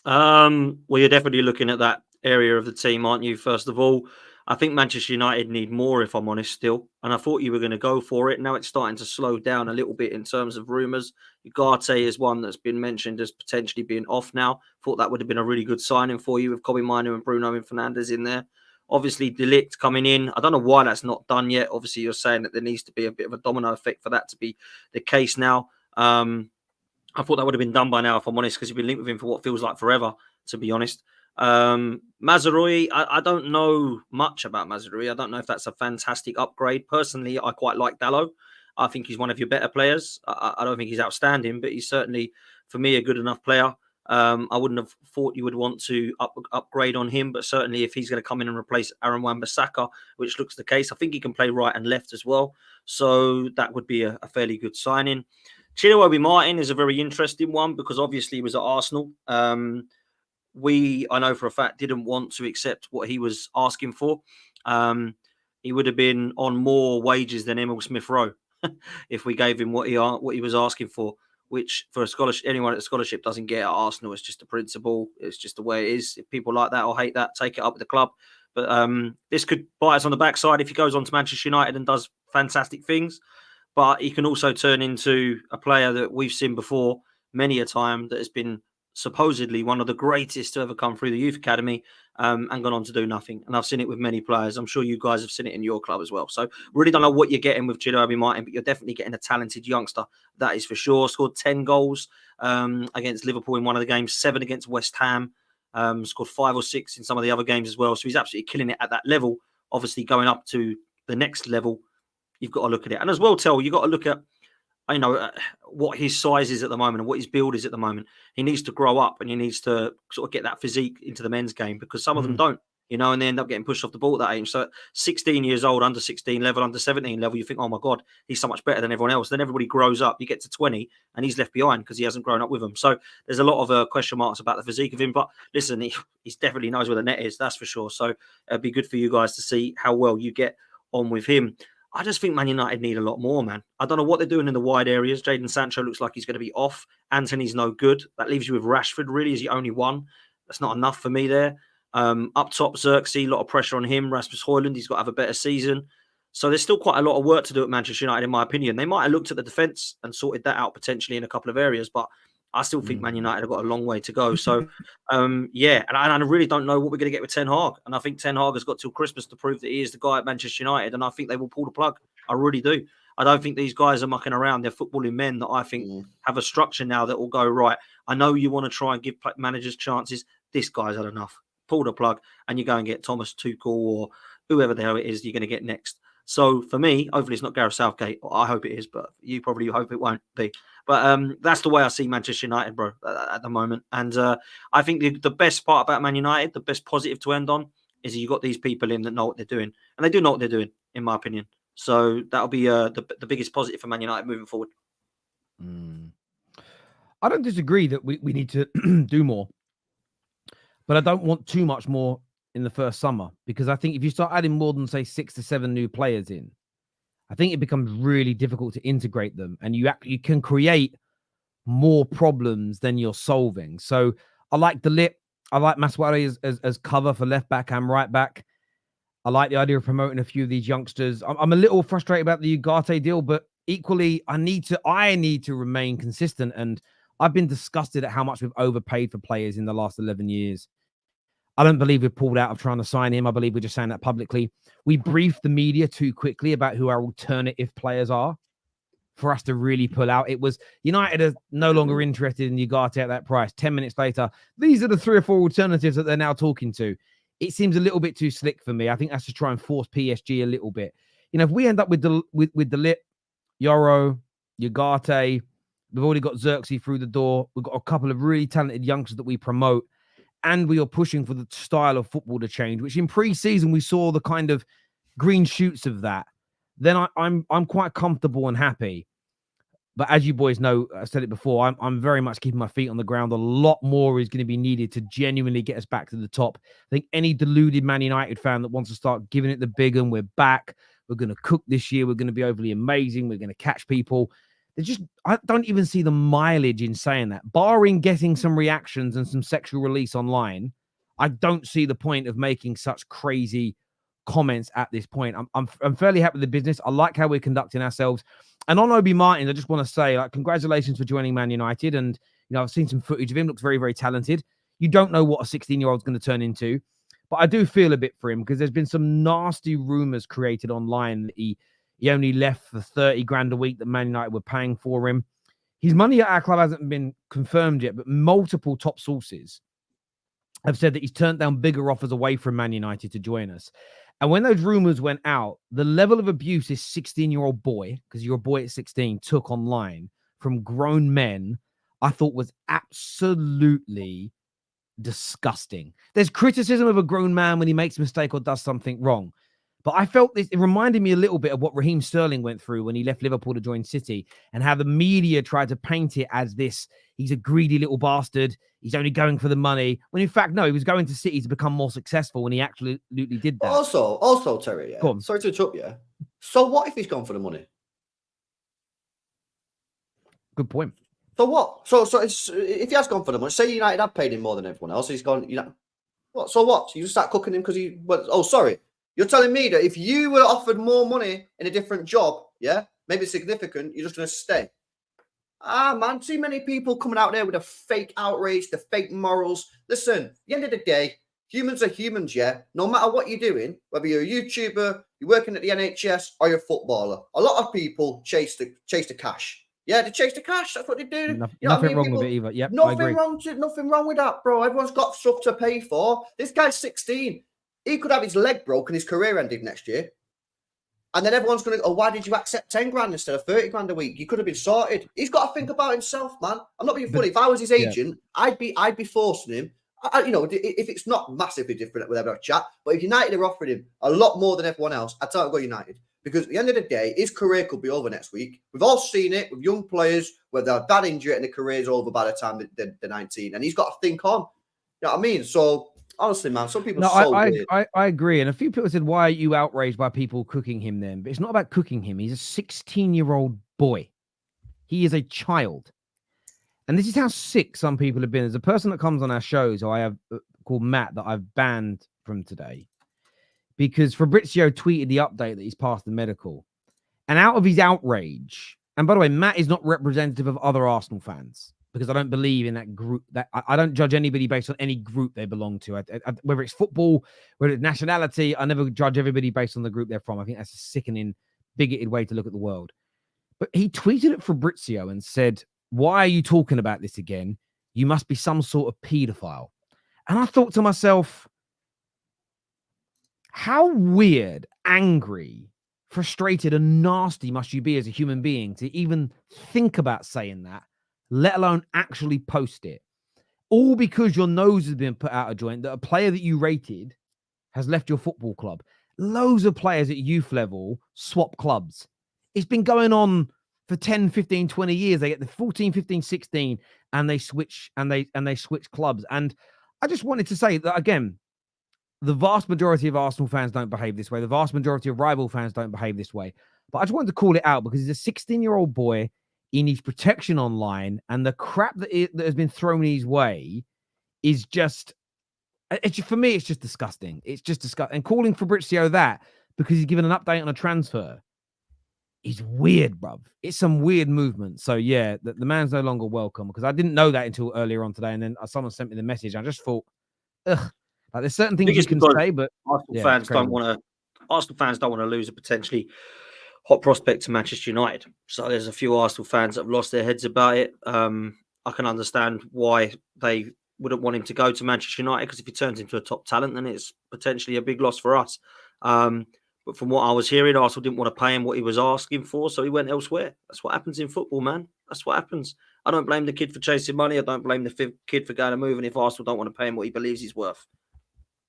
C: Well, you're definitely looking at that area of the team, aren't you? First of all, I think Manchester United need more, if I'm honest, still. And I thought you were going to go for it. Now it's starting to slow down a little bit in terms of rumours. Ugarte is one that's been mentioned as potentially being off now. Thought that would have been a really good signing for you with Kobe Mino and Bruno and Fernandes in there. Obviously, De Ligt coming in. I don't know why that's not done yet. Obviously, you're saying that there needs to be a bit of a domino effect for that to be the case now. I thought that would have been done by now, if I'm honest, because you've been linked with him for what feels like forever, to be honest. Mazraoui, I don't know much about Mazraoui. I don't know if that's a fantastic upgrade. Personally, I quite like Dalot. I think he's one of your better players. I don't think he's outstanding, but he's certainly, for me, a good enough player. I wouldn't have thought you would want to upgrade on him, but certainly if he's going to come in and replace Aaron Wan-Bissaka, which looks the case, I think he can play right and left as well. So that would be a fairly good signing. Chilo Obi Martin is a very interesting one because obviously he was at Arsenal. I know for a fact, didn't want to accept what he was asking for. He would have been on more wages than Emil Smith-Rowe if we gave him what he was asking for, which for a scholarship, anyone at a scholarship doesn't get at Arsenal. It's just a principle. It's just the way it is. If people like that or hate that, take it up with the club. But this could bite us on the backside if he goes on to Manchester United and does fantastic things. But he can also turn into a player that we've seen before many a time that has been supposedly one of the greatest to ever come through the youth academy and gone on to do nothing. And I've seen it with many players. I'm sure you guys have seen it in your club as well. So really don't know what you're getting with Chilo Obi Martin, but you're definitely getting a talented youngster. That is for sure. Scored 10 goals against Liverpool in one of the games, 7 against West Ham. Scored 5 or 6 in some of the other games as well. So he's absolutely killing it at that level. Obviously going up to the next level, you've got to look at it. And as well, you've got to look at what his size is at the moment and what his build is at the moment. He needs to grow up and he needs to sort of get that physique into the men's game because some of them don't. you know, and they end up getting pushed off the ball at that age. So at 16 years old, under 16 level, under 17 level, you think, oh my God, he's so much better than everyone else. Then everybody grows up. You get to 20 and he's left behind because he hasn't grown up with them. So there's a lot of question marks about the physique of him. But listen, he definitely knows where the net is. That's for sure. So it'd be good for you guys to see how well you get on with him. I just think Man United need a lot more, man. I don't know what they're doing in the wide areas. Jadon Sancho looks like he's going to be off. Anthony's no good. That leaves you with Rashford, really, as the only one. That's not enough for me there. Up top, Xerxes, a lot of pressure on him. Rasmus Højlund, he's got to have a better season. So there's still quite a lot of work to do at Manchester United, in my opinion. They might have looked at the defence and sorted that out potentially in a couple of areas, but I still think Man United have got a long way to go. So, yeah, and I really don't know what we're going to get with Ten Hag. And I think Ten Hag has got till Christmas to prove that he is the guy at Manchester United, and I think they will pull the plug. I really do. I don't think these guys are mucking around. They're footballing men that I think have a structure now that will go, right, I know you want to try and give managers chances. This guy's had enough. Pull the plug, and you go and get Thomas Tuchel or whoever the hell it is you're going to get next. So for me, hopefully it's not Gareth Southgate. I hope it is, but you probably hope it won't be. But that's the way I see Manchester United, bro, at the moment. And I think the best part about Man United, the best positive to end on, is you got these people in that know what they're doing. And they do know what they're doing, in my opinion. So that'll be the biggest positive for Man United moving forward.
A: I don't disagree that we need to do more. But I don't want too much more in the first summer, because I think if you start adding more than, say, 6 to 7 new players in, I think it becomes really difficult to integrate them, and you can create more problems than you're solving. So I like Ligt. I like Maswari as cover for left back and right back. I like the idea of promoting a few of these youngsters. I'm a little frustrated about the Ugarte deal, but equally, I need to remain consistent. And I've been disgusted at how much we've overpaid for players in the last 11 years. I don't believe we've pulled out of trying to sign him. I believe we're just saying that publicly. We briefed the media too quickly about who our alternative players are for us to really pull out. It was United are no longer interested in Ugarte at that price. 10 minutes later, these are the 3 or 4 alternatives that they're now talking to. It seems a little bit too slick for me. I think that's to try and force PSG a little bit. You know, if we end up with the Ligt, Yoro, Ugarte, we've already got Xerxes through the door. We've got a couple of really talented youngsters that we promote, and we are pushing for the style of football to change, which in pre-season we saw the kind of green shoots of that. Then I'm quite comfortable and happy. But as you boys know, I said it before, I'm very much keeping my feet on the ground. A lot more is going to be needed to genuinely get us back to the top. I think any deluded Man United fan that wants to start giving it the big and we're back, we're going to cook this year, we're going to be overly amazing, we're going to catch people. I don't even see the mileage in saying that. Barring getting some reactions and some sexual release online, I don't see the point of making such crazy comments at this point. I'm fairly happy with the business. I like how we're conducting ourselves. And on Obi Martins, I just want to say, congratulations for joining Man United. And, I've seen some footage of him. Looks very, very talented. You don't know what a 16-year-old's going to turn into. But I do feel a bit for him because there's been some nasty rumors created online that he only left for 30 grand a week that Man United were paying for him. His money at our club hasn't been confirmed yet, but multiple top sources have said that he's turned down bigger offers away from Man United to join us. And when those rumors went out, the level of abuse this 16-year-old boy, because you're a boy at 16, took online from grown men, I thought was absolutely disgusting. There's criticism of a grown man when he makes a mistake or does something wrong. But I felt this, it reminded me a little bit of what Raheem Sterling went through when he left Liverpool to join City, and how the media tried to paint it as this, he's a greedy little bastard, he's only going for the money. When in fact, no, he was going to City to become more successful when he absolutely did that.
B: Also, Terry, yeah. Sorry to interrupt you. So what if he's gone for the money?
A: Good point.
B: So what? So if he has gone for the money, say United have paid him more than everyone else, he's gone, what? So what? So you just start cooking him because he went, oh, sorry. You're telling me that if you were offered more money in a different job, yeah, maybe significant, you're just going to stay. Man, too many people coming out there with a fake outrage, the fake morals. Listen, at the end of the day, humans are humans, yeah? No matter what you're doing, whether you're a YouTuber, you're working at the NHS, or you're a footballer, a lot of people chase the cash. Yeah, they chase the cash. That's what they do.
A: Nothing wrong with it either. Yep,
B: nothing wrong with that, bro. Everyone's got stuff to pay for. This guy's 16. He could have his leg broken, his career ended next year. And then everyone's going to go, why did you accept 10 grand instead of 30 grand a week? You could have been sorted. He's got to think about himself, man. I'm not being funny. If I was his agent, I'd be forcing him. if it's not massively different, we'll have a chat. But if United are offering him a lot more than everyone else, I'd tell him to go United. Because at the end of the day, his career could be over next week. We've all seen it with young players where they're a bad injury and the career's over by the time they're 19. And he's got to think on. You know what I mean? So, honestly, man, some people weird.
A: I agree. And a few people said, why are you outraged by people cooking him then? But it's not about cooking him. He's a 16-year-old boy. He is a child. And this is how sick some people have been. There's a person that comes on our shows who I have called Matt that I've banned from today because Fabrizio tweeted the update that he's passed the medical. And out of his outrage, and by the way, Matt is not representative of other Arsenal fans because I don't believe in that group. That I don't judge anybody based on any group they belong to. Whether it's football, whether it's nationality, I never judge everybody based on the group they're from. I think that's a sickening, bigoted way to look at the world. But he tweeted at Fabrizio and said, why are you talking about this again? You must be some sort of paedophile. And I thought to myself, how weird, angry, frustrated, and nasty must you be as a human being to even think about saying that, let alone actually post it? All because your nose has been put out of joint that a player that you rated has left your football club. Loads of players at youth level swap clubs. It's been going on for 10, 15, 20 years. They get the 14, 15, 16 and they switch switch clubs. And I just wanted to say that again, the vast majority of Arsenal fans don't behave this way. The vast majority of rival fans don't behave this way. But I just wanted to call it out because he's a 16-year-old boy. He needs protection online, and the crap that has been thrown his way is just, for me, it's just disgusting. It's just disgusting. And calling Fabrizio that because he's given an update on a transfer is weird, bruv. It's some weird movement. So yeah, the man's no longer welcome because I didn't know that until earlier on today, and then someone sent me the message. I just thought, ugh. Like there's certain things you can say, but
C: Arsenal fans don't want to lose a potentially hot prospect to Manchester United. So there's a few Arsenal fans that have lost their heads about it. I can understand why they wouldn't want him to go to Manchester United because if he turns into a top talent, then it's potentially a big loss for us. But from what I was hearing, Arsenal didn't want to pay him what he was asking for, so he went elsewhere. That's what happens in football, man. That's what happens. I don't blame the kid for chasing money. I don't blame the kid for going to move. And if Arsenal don't want to pay him what he believes he's worth,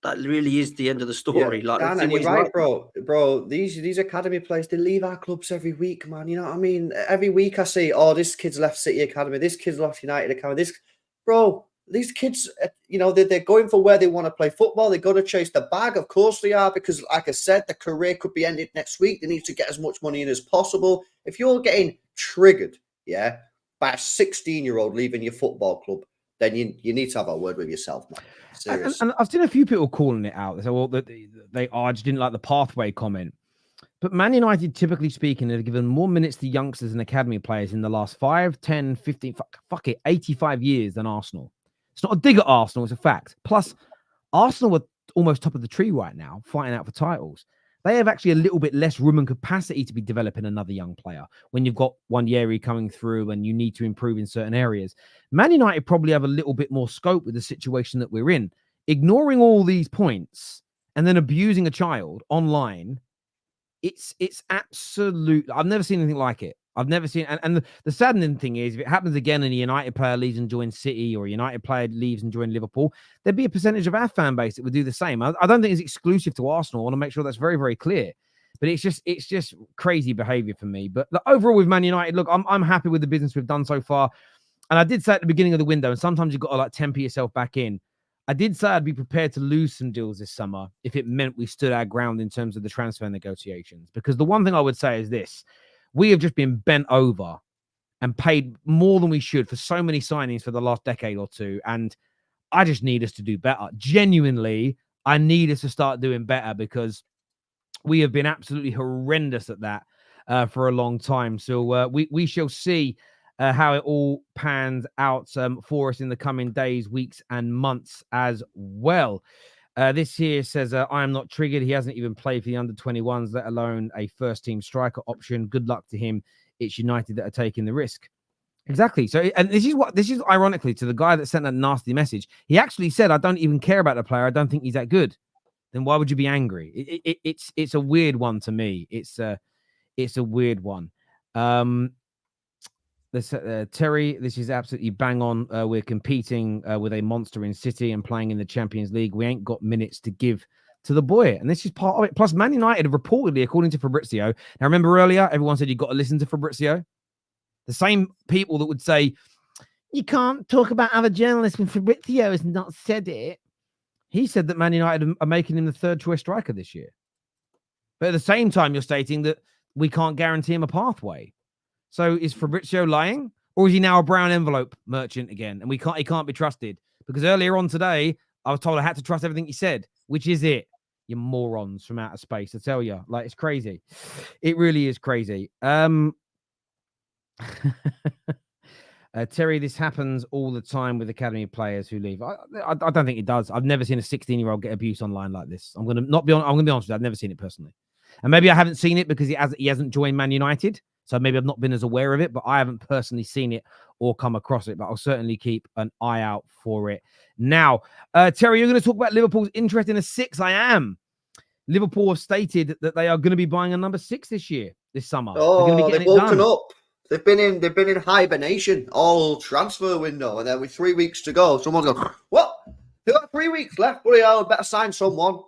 C: that really is the end of the story.
B: Yeah, Dan, you're right, bro. These academy players, they leave our clubs every week, man. You know what I mean? Every week I see, oh, this kid's left City Academy, this kid's left United Academy. These kids, they're going for where they want to play football. They got to chase the bag. Of course they are, because like I said, the career could be ended next week. They need to get as much money in as possible. If you're getting triggered, by a 16-year-old leaving your football club, then you need to have a word with yourself, man.
A: And I've seen a few people calling it out. They say, well, I just didn't like the pathway comment. But Man United, typically speaking, have given more minutes to youngsters and academy players in the last 5, 10, 15, 85 years than Arsenal. It's not a dig at Arsenal, it's a fact. Plus, Arsenal are almost top of the tree right now, fighting out for titles. They have actually a little bit less room and capacity to be developing another young player when you've got Wanyeri coming through and you need to improve in certain areas. Man United probably have a little bit more scope with the situation that we're in. Ignoring all these points and then abusing a child online, it's absolute. I've never seen anything like it. I've never seen, and the saddening thing is, if it happens again and a United player leaves and joins City, or a United player leaves and joins Liverpool, there'd be a percentage of our fan base that would do the same. I don't think it's exclusive to Arsenal. I want to make sure that's very, very clear. But it's just crazy behaviour for me. But overall with Man United, look, I'm happy with the business we've done so far. And I did say at the beginning of the window, and sometimes you've got to temper yourself back in. I did say I'd be prepared to lose some deals this summer if it meant we stood our ground in terms of the transfer negotiations. Because the one thing I would say is this. We have just been bent over and paid more than we should for so many signings for the last decade or two. And I just need us to do better. Genuinely, I need us to start doing better because we have been absolutely horrendous at that for a long time. So we shall see how it all pans out for us in the coming days, weeks, and months as well. This here says, I am not triggered. He hasn't even played for the under-21s, let alone a first-team striker option. Good luck to him. It's United that are taking the risk. Exactly. So, and this is ironically to the guy that sent that nasty message. He actually said, I don't even care about the player. I don't think he's that good. Then why would you be angry? It's a weird one to me. It's a weird one. Terry, this is absolutely bang on. We're competing with a monster in City and playing in the Champions League. We ain't got minutes to give to the boy. And this is part of it. Plus, Man United, reportedly, according to Fabrizio. Now, remember earlier, everyone said you've got to listen to Fabrizio. The same people that would say, you can't talk about other journalists when Fabrizio has not said it. He said that Man United are making him the third choice striker this year. But at the same time, you're stating that we can't guarantee him a pathway. So is Fabrizio lying, or is he now a brown envelope merchant again? And he can't be trusted, because earlier on today, I was told I had to trust everything he said. Which is it? You morons from outer space, I tell you. Like, it's crazy. It really is crazy. Terry, this happens all the time with academy players who leave. I don't think it does. I've never seen a 16-year-old get abuse online like this. I'm gonna be honest with you. I've never seen it personally, and maybe I haven't seen it because he hasn't joined Man United. So maybe I've not been as aware of it, but I haven't personally seen it or come across it. But I'll certainly keep an eye out for it. Now, Terry, you're going to talk about Liverpool's interest in a 6. I am. Liverpool have stated that they are going to be buying a number 6 this summer.
B: Oh, they've woken up. They've been in hibernation all transfer window, and then with 3 weeks to go, someone's going, what? They've got 3 weeks left. Bloody hell, better sign someone.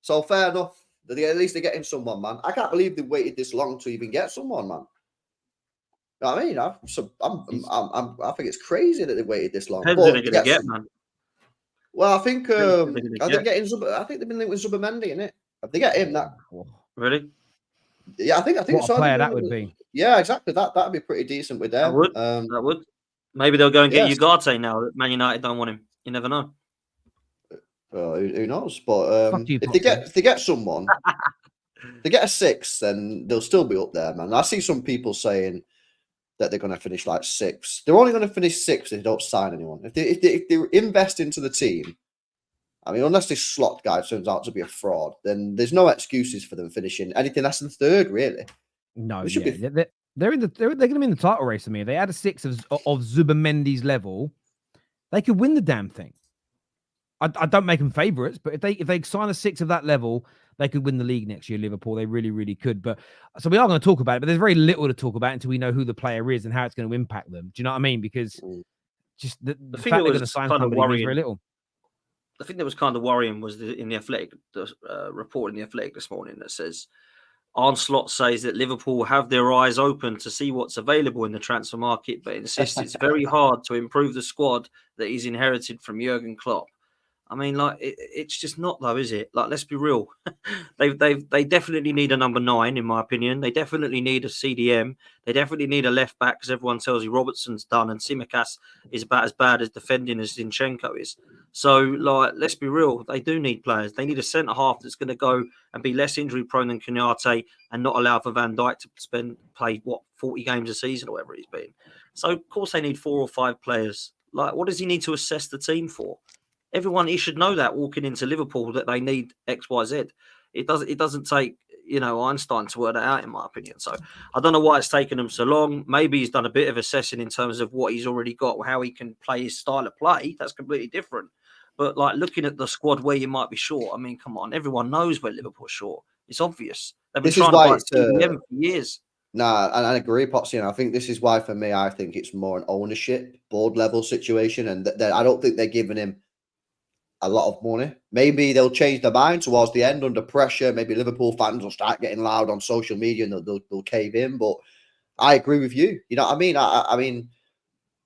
B: So fair enough. At least they're getting someone, man. I can't believe they waited this long to even get someone, man. You know what I mean? I think it's crazy that they waited this long.
C: Who are they going to get, man?
B: Well, I think they've been linked with Zubamendi, innit? If they get him, that
C: really?
B: Yeah, I think
A: what
B: so.
A: A player that would be.
B: Yeah, exactly. That'd be pretty decent with them.
C: That would. Maybe they'll go and get Ugarte now that Man United don't want him. You never know.
B: Who knows? But if they get someone, they get a 6, then they'll still be up there, man. I see some people saying that they're going to finish like 6. They're only going to finish 6 if they don't sign anyone. If they invest into the team, I mean, unless this slot guy turns out to be a fraud, then there's no excuses for them finishing anything less than 3rd, really.
A: No, they're going to be in the title race. I mean, if they had a 6 of Zubamendi's level, they could win the damn thing. I don't make them favourites, but if they sign a 6 of that level, they could win the league next year, Liverpool. They really, really could. But so we are going to talk about it, but there's very little to talk about until we know who the player is and how it's going to impact them. Do you know what I mean? Because just the fact they're going to sign somebody means very little.
C: The thing that was kind of worrying was in the Athletic, report in the Athletic this morning that says Arne Slot says that Liverpool have their eyes open to see what's available in the transfer market, but insists it's very hard to improve the squad that he's inherited from Jurgen Klopp. I mean, like it's just not though, is it? Like, let's be real. They definitely need a number 9, in my opinion. They definitely need a CDM. They definitely need a left back, because everyone tells you Robertson's done and Tsimikas is about as bad as defending as Zinchenko is. So, like, let's be real. They do need players. They need a centre half that's going to go and be less injury prone than Konaté and not allow for Van Dijk to play 40 games a season or whatever he's been. So, of course, they need 4 or 5 players. Like, what does he need to assess the team for? He should know that walking into Liverpool that they need X, Y, Z. It doesn't take, Einstein to work that out, in my opinion. So I don't know why it's taken him so long. Maybe he's done a bit of assessing in terms of what he's already got, how he can play his style of play. That's completely different. But like looking at the squad where you might be short, I mean, come on, everyone knows where Liverpool's short. It's obvious. They've been trying to buy CDM for years.
B: Nah, and I agree, Potsy. I think this is why, for me, I think it's more an ownership, board level situation, and I don't think they're giving him a lot of money. Maybe they'll change their mind towards the end under pressure. Maybe Liverpool fans will start getting loud on social media and they'll cave in. But I agree with you. You know what I mean? I mean,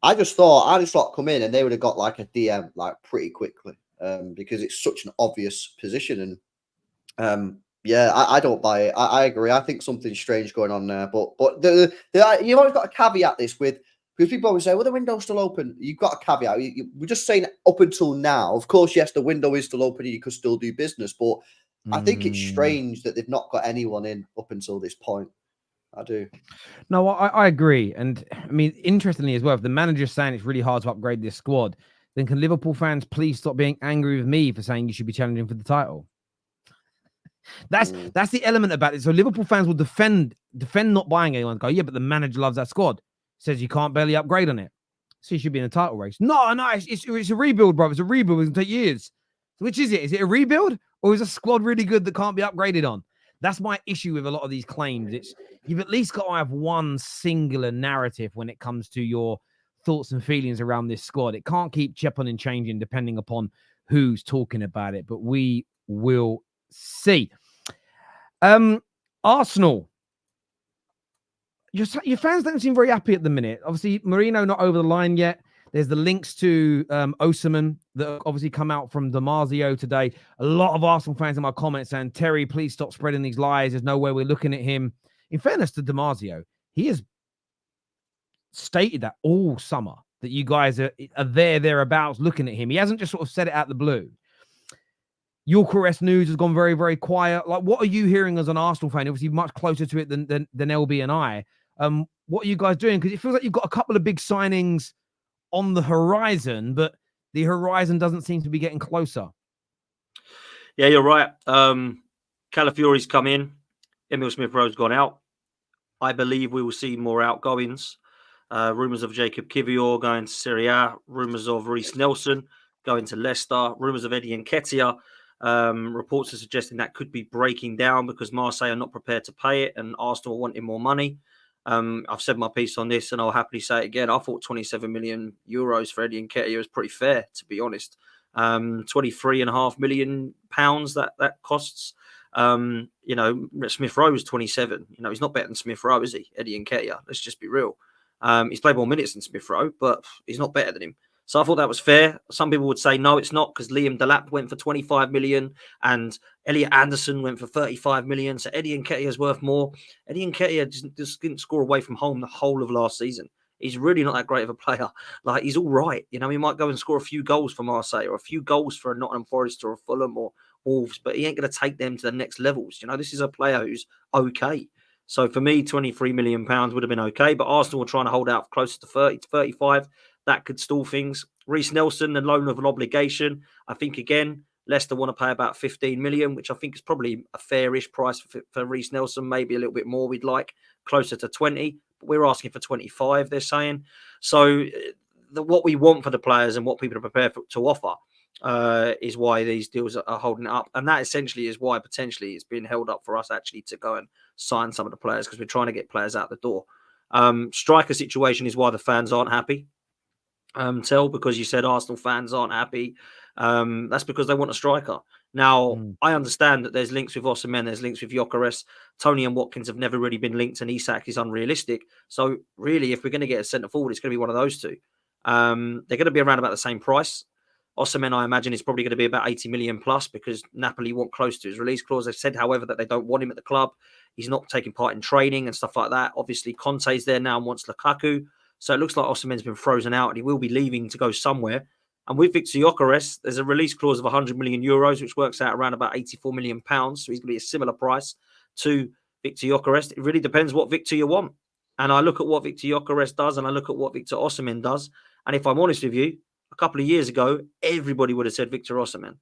B: I just thought come in and they would have got like a DM like pretty quickly because it's such an obvious position. And I don't buy it. I agree. I think something's strange going on there. But you've always got to caveat this with, because people always say, well, the window's still open. You've got a caveat. We're just saying up until now. Of course, yes, the window is still open and you could still do business. But I think it's strange that they've not got anyone in up until this point. I do.
A: No, I agree. And I mean, interestingly as well, if the manager's saying it's really hard to upgrade this squad, then can Liverpool fans please stop being angry with me for saying you should be challenging for the title? That's the element about it. So Liverpool fans will defend not buying anyone. Go, yeah, but the manager loves that squad. Says you can't barely upgrade on it. So you should be in the title race. No, it's a rebuild, bro. It's a rebuild. It's going to take years. So which is it? Is it a rebuild or is a squad really good that can't be upgraded on? That's my issue with a lot of these claims. It's you've at least got to have one singular narrative when it comes to your thoughts and feelings around this squad. It can't keep chipping and changing depending upon who's talking about it, but we will see. Arsenal. Your fans don't seem very happy at the minute. Obviously, Marino not over the line yet. There's the links to Osimhen that obviously come out from Damasio today. A lot of Arsenal fans in my comments saying, Terry, please stop spreading these lies. There's no way we're looking at him. In fairness to Damasio, he has stated that all summer that you guys are thereabouts looking at him. He hasn't just sort of said it out the blue. Eucharist news has gone very, very quiet. Like, what are you hearing as an Arsenal fan? Obviously, much closer to it than LB and I. What are you guys doing? Because it feels like you've got a couple of big signings on the horizon, but the horizon doesn't seem to be getting closer.
C: Yeah, you're right. Calafiori's come in. Emil Smith-Rowe's gone out. I believe we will see more outgoings. Rumours of Jacob Kivior going to Serie A. Rumours of Reece Nelson going to Leicester. Rumours of Eddie Nketiah. Reports are suggesting that could be breaking down because Marseille are not prepared to pay it and Arsenal are wanting more money. I've said my piece on this and I'll happily say it again. I thought 27 million euros for Eddie Nketiah was pretty fair, to be honest. 23.5 million pounds that costs. Smith Rowe is 27. He's not better than Smith Rowe, is he? Eddie Nketiah. Let's just be real. He's played more minutes than Smith Rowe, but he's not better than him. So I thought that was fair. Some people would say, no, it's not, because Liam Delap went for 25 million and Elliot Anderson went for 35 million. So Eddie Nketiah is worth more. Eddie Nketiah just didn't score away from home the whole of last season. He's really not that great of a player. Like, he's all right. He might go and score a few goals for Marseille or a few goals for a Nottingham Forest or a Fulham or Wolves, but he ain't going to take them to the next levels. This is a player who's okay. So for me, 23 million pounds would have been okay, but Arsenal were trying to hold out closer to 30 to 35. That could stall things. Reece Nelson, the loan of an obligation. I think, again, Leicester want to pay about 15 million, which I think is probably a fairish price for Reece Nelson. Maybe a little bit more we'd like, closer to 20. But we're asking for 25, they're saying. So what we want for the players and what people are prepared to offer is why these deals are holding it up. And that essentially is why potentially it's being held up for us actually to go and sign some of the players, because we're trying to get players out the door. Striker situation is why the fans aren't happy. Because you said Arsenal fans aren't happy. That's because they want a striker. Now, I understand that there's links with Osimhen, there's links with Gyökeres. Toney and Watkins have never really been linked, and Isak is unrealistic. So, really, if we're going to get a centre forward, it's going to be one of those two. They're going to be around about the same price. Osimhen, I imagine, is probably going to be about 80 million plus because Napoli want close to his release clause. They've said, however, that they don't want him at the club. He's not taking part in training and stuff like that. Obviously, Conte's there now and wants Lukaku. So it looks like Osimhen's been frozen out and he will be leaving to go somewhere. And with Victor Gyökeres, there's a release clause of 100 million euros, which works out around about 84 million pounds. So he's going to be a similar price to Victor Gyökeres. It really depends what Victor you want. And I look at what Victor Gyökeres does and I look at what Victor Osimhen does. And if I'm honest with you, a couple of years ago, everybody would have said Victor Osimhen.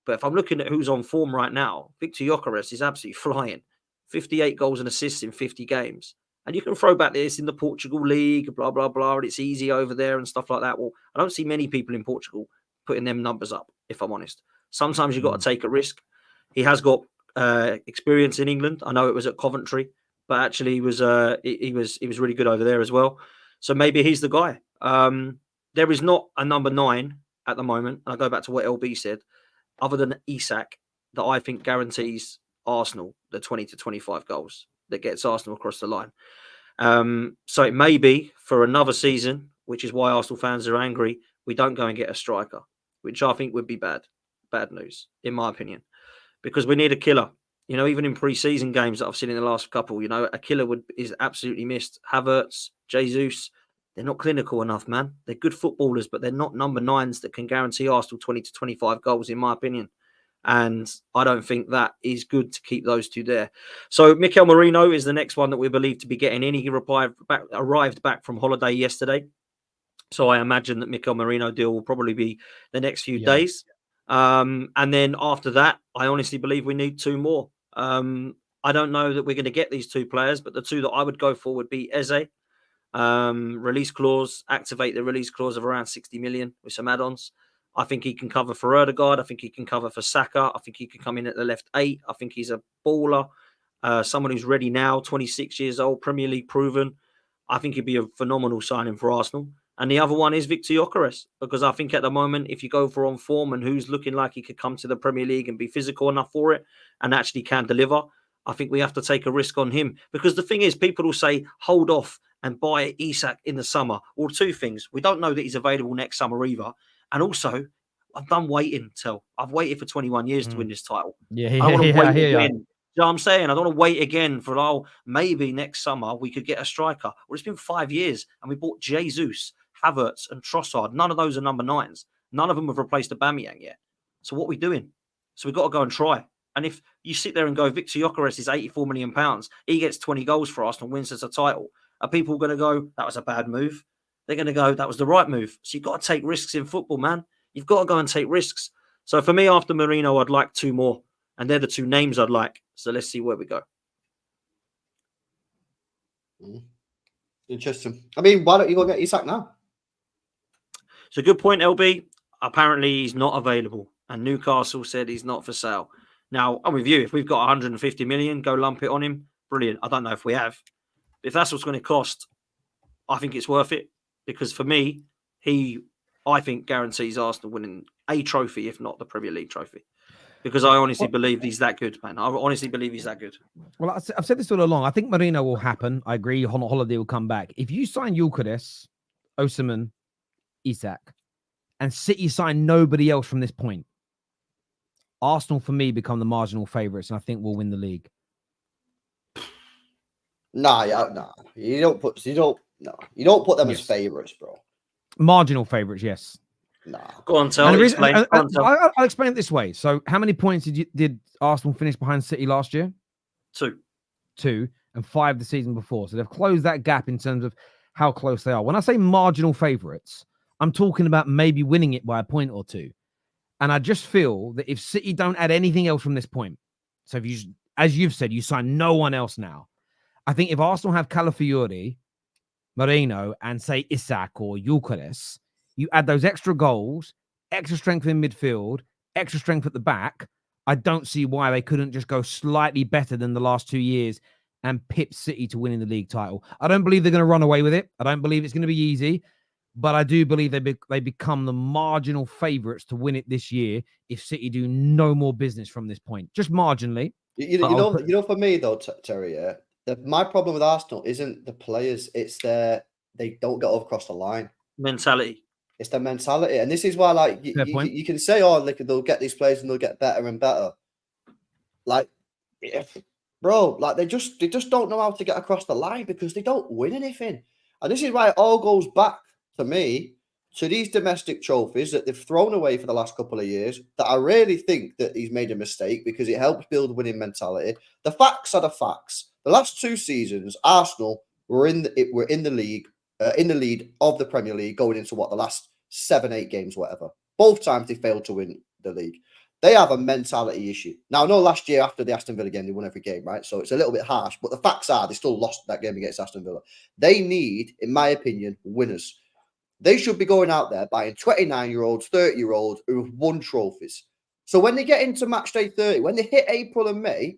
C: But if I'm looking at who's on form right now, Victor Gyökeres is absolutely flying. 58 goals and assists in 50 games. And you can throw back this in the Portugal League, blah, blah, blah, and it's easy over there and stuff like that. Well, I don't see many people in Portugal putting them numbers up, if I'm honest. Sometimes you've got to take a risk. He has got experience in England. I know it was at Coventry, but actually he was really good over there as well. So maybe he's the guy. There is not a number 9 at the moment. And I go back to what LB said, other than Isak, that I think guarantees Arsenal the 20 to 25 goals that gets Arsenal across the line. So it may be for another season, which is why Arsenal fans are angry, we don't go and get a striker, which I think would be bad news, in my opinion, because we need a killer. Even in pre-season games that I've seen in the last couple, a killer is absolutely missed. Havertz, Jesus, they're not clinical enough, man. They're good footballers, but they're not number 9s that can guarantee Arsenal 20 to 25 goals, in my opinion. And I don't think that is good to keep those two there. So Mikel Merino is the next one that we believe to be getting in. He arrived back from holiday yesterday. So I imagine that Mikel Merino deal will probably be the next few days. And then after that, I honestly believe we need 2 more. I don't know that we're going to get these 2 players, but the 2 that I would go for would be Eze. Release clause, activate the release clause of around 60 million with some add-ons. I think he can cover for Erdegaard. I think he can cover for Saka. I think he can come in at the left 8. I think he's a baller. Someone who's ready now, 26 years old, Premier League proven. I think he'd be a phenomenal signing for Arsenal. And the other one is Victor Gyökeres, because I think at the moment, if you go for on form and who's looking like he could come to the Premier League and be physical enough for it and actually can deliver, I think we have to take a risk on him. Because the thing is, people will say, hold off and buy Isak in the summer. Well, two things. We don't know that he's available next summer either. And also, I've done waiting till. I've waited for 21 years to win this title.
A: Yeah,
C: I don't want to wait
A: yeah.
C: again. You know what I'm saying? I don't want to wait again for, maybe next summer we could get a striker. Well, it's been 5 years and we bought Jesus, Havertz and Trossard. None of those are number 9s. None of them have replaced Aubameyang yet. So what are we doing? So we've got to go and try. And if you sit there and go, Victor Gyökeres is £84 million, he gets 20 goals for Arsenal, wins us a title, are people going to go, that was a bad move? They're going to go, that was the right move. So you've got to take risks in football, man. You've got to go and take risks. So for me, after Marino, I'd like 2 more. And they're the 2 names I'd like. So let's see where we go.
B: Interesting. I mean, why don't you go get Isak now?
C: It's a good point, LB. Apparently, he's not available. And Newcastle said he's not for sale. Now, I'm with you. If we've got 150 million, go lump it on him. Brilliant. I don't know if we have. If that's what's going to cost, I think it's worth it. Because for me, I think, guarantees Arsenal winning a trophy, if not the Premier League trophy. Because I honestly believe he's that good, man. I honestly believe he's that good.
A: Well, I've said this all along. I think Marino will happen. I agree. Holiday will come back. If you sign Gyökeres, Osimhen, Isak, and City sign nobody else from this point, Arsenal, for me, become the marginal favourites, and I think we'll win the league.
B: Nah. You don't put them as favourites, bro.
A: Marginal favourites, yes.
B: Nah.
C: Go on, Toney.
A: I'll explain it this way. So, how many points did Arsenal finish behind City last year?
C: 2.
A: 2, and 5 the season before. So they've closed that gap in terms of how close they are. When I say marginal favourites, I'm talking about maybe winning it by a point or 2. And I just feel that if City don't add anything else from this point, so if you, as you've said, you sign no one else now, I think if Arsenal have Calafiori, Marino, and say Isak or Gyökeres, you add those extra goals, extra strength in midfield, extra strength at the back. I don't see why they couldn't just go slightly better than the last 2 years and pip City to winning the league title. I don't believe they're going to run away with it. I don't believe it's going to be easy, but I do believe they become the marginal favourites to win it this year if City do no more business from this point, just marginally.
B: You know, for me though, Terry, my problem with Arsenal isn't the players; it's they don't get across the line.
C: Mentality.
B: It's their mentality, and this is why, like, you can say, "Oh, look, they'll get these players and they'll get better and better." Like, bro, like they just don't know how to get across the line because they don't win anything, and this is why it all goes back to me to these domestic trophies that they've thrown away for the last couple of years. That I really think that he's made a mistake because it helps build winning mentality. The facts are the facts. The last 2 seasons, Arsenal were in the league. In the lead of the Premier League going into the last 7-8 games, whatever. Both times they failed to win the league. They have a mentality issue. Now, I know last year after the Aston Villa game, they won every game, right? So it's a little bit harsh, but the facts are they still lost that game against Aston Villa. They need, in my opinion, winners. They should be going out there buying 29-year-olds, 30-year-olds who have won trophies. So when they get into match day 30, when they hit April and May,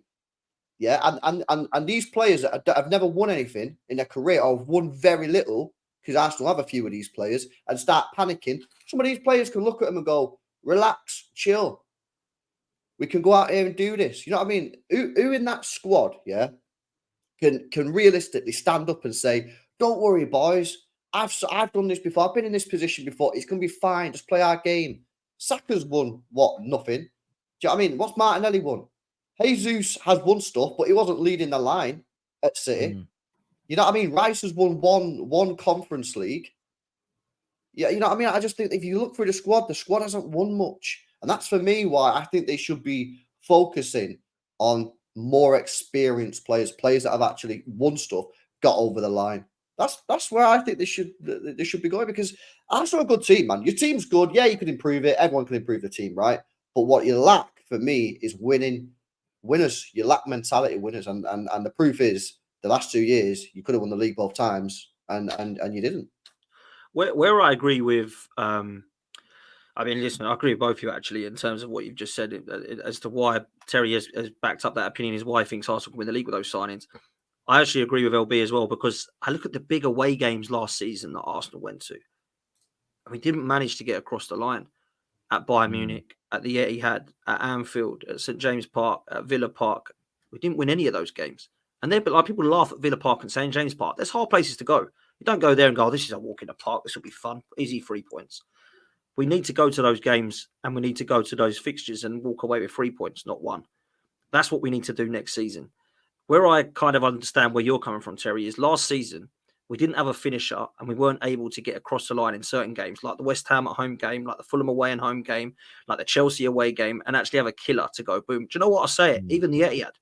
B: yeah, and these players that have never won anything in their career or have won very little, because Arsenal have a few of these players, and start panicking, some of these players can look at them and go, relax, chill. We can go out here and do this. You know what I mean? Who in that squad, yeah, can realistically stand up and say, don't worry, boys. I've done this before. I've been in this position before. It's going to be fine. Just play our game. Saka's won, what, nothing? Do you know what I mean? What's Martinelli won? Jesus has won stuff, but he wasn't leading the line at City. You know what I mean? Rice has won one Conference League. Yeah, you know what I mean? I just think if you look through the squad hasn't won much. And that's for me why I think they should be focusing on more experienced players that have actually won stuff, got over the line. That's where I think they should be going, because Arsenal are a good team, man. Your team's good. Yeah, you can improve it. Everyone can improve the team, right? But what you lack for me is winners. You lack mentality winners. And the proof is the last 2 years, you could have won the league both times and you didn't.
C: Where I agree with I mean, listen, I agree with both of you actually in terms of what you've just said as to why Terry has backed up that opinion, is why he thinks Arsenal can win the league with those signings. I actually agree with LB as well, because I look at the big away games last season that Arsenal went to, and we didn't manage to get across the line at Bayern Munich, at the Etihad, at Anfield, at St James Park, at Villa Park. We didn't win any of those games. And then, but like, people laugh at Villa Park and St James Park. There's hard places to go. You don't go there and go, oh, this is a walk in the park. This will be fun. Easy 3 points. We need to go to those games, and we need to go to those fixtures and walk away with 3 points, not one. That's what we need to do next season. Where I kind of understand where you're coming from, Terry, is last season we didn't have a finisher and we weren't able to get across the line in certain games, like the West Ham at home game, like the Fulham away and home game, like the Chelsea away game, and actually have a killer to go boom. Do you know what I say? Even the Etihad,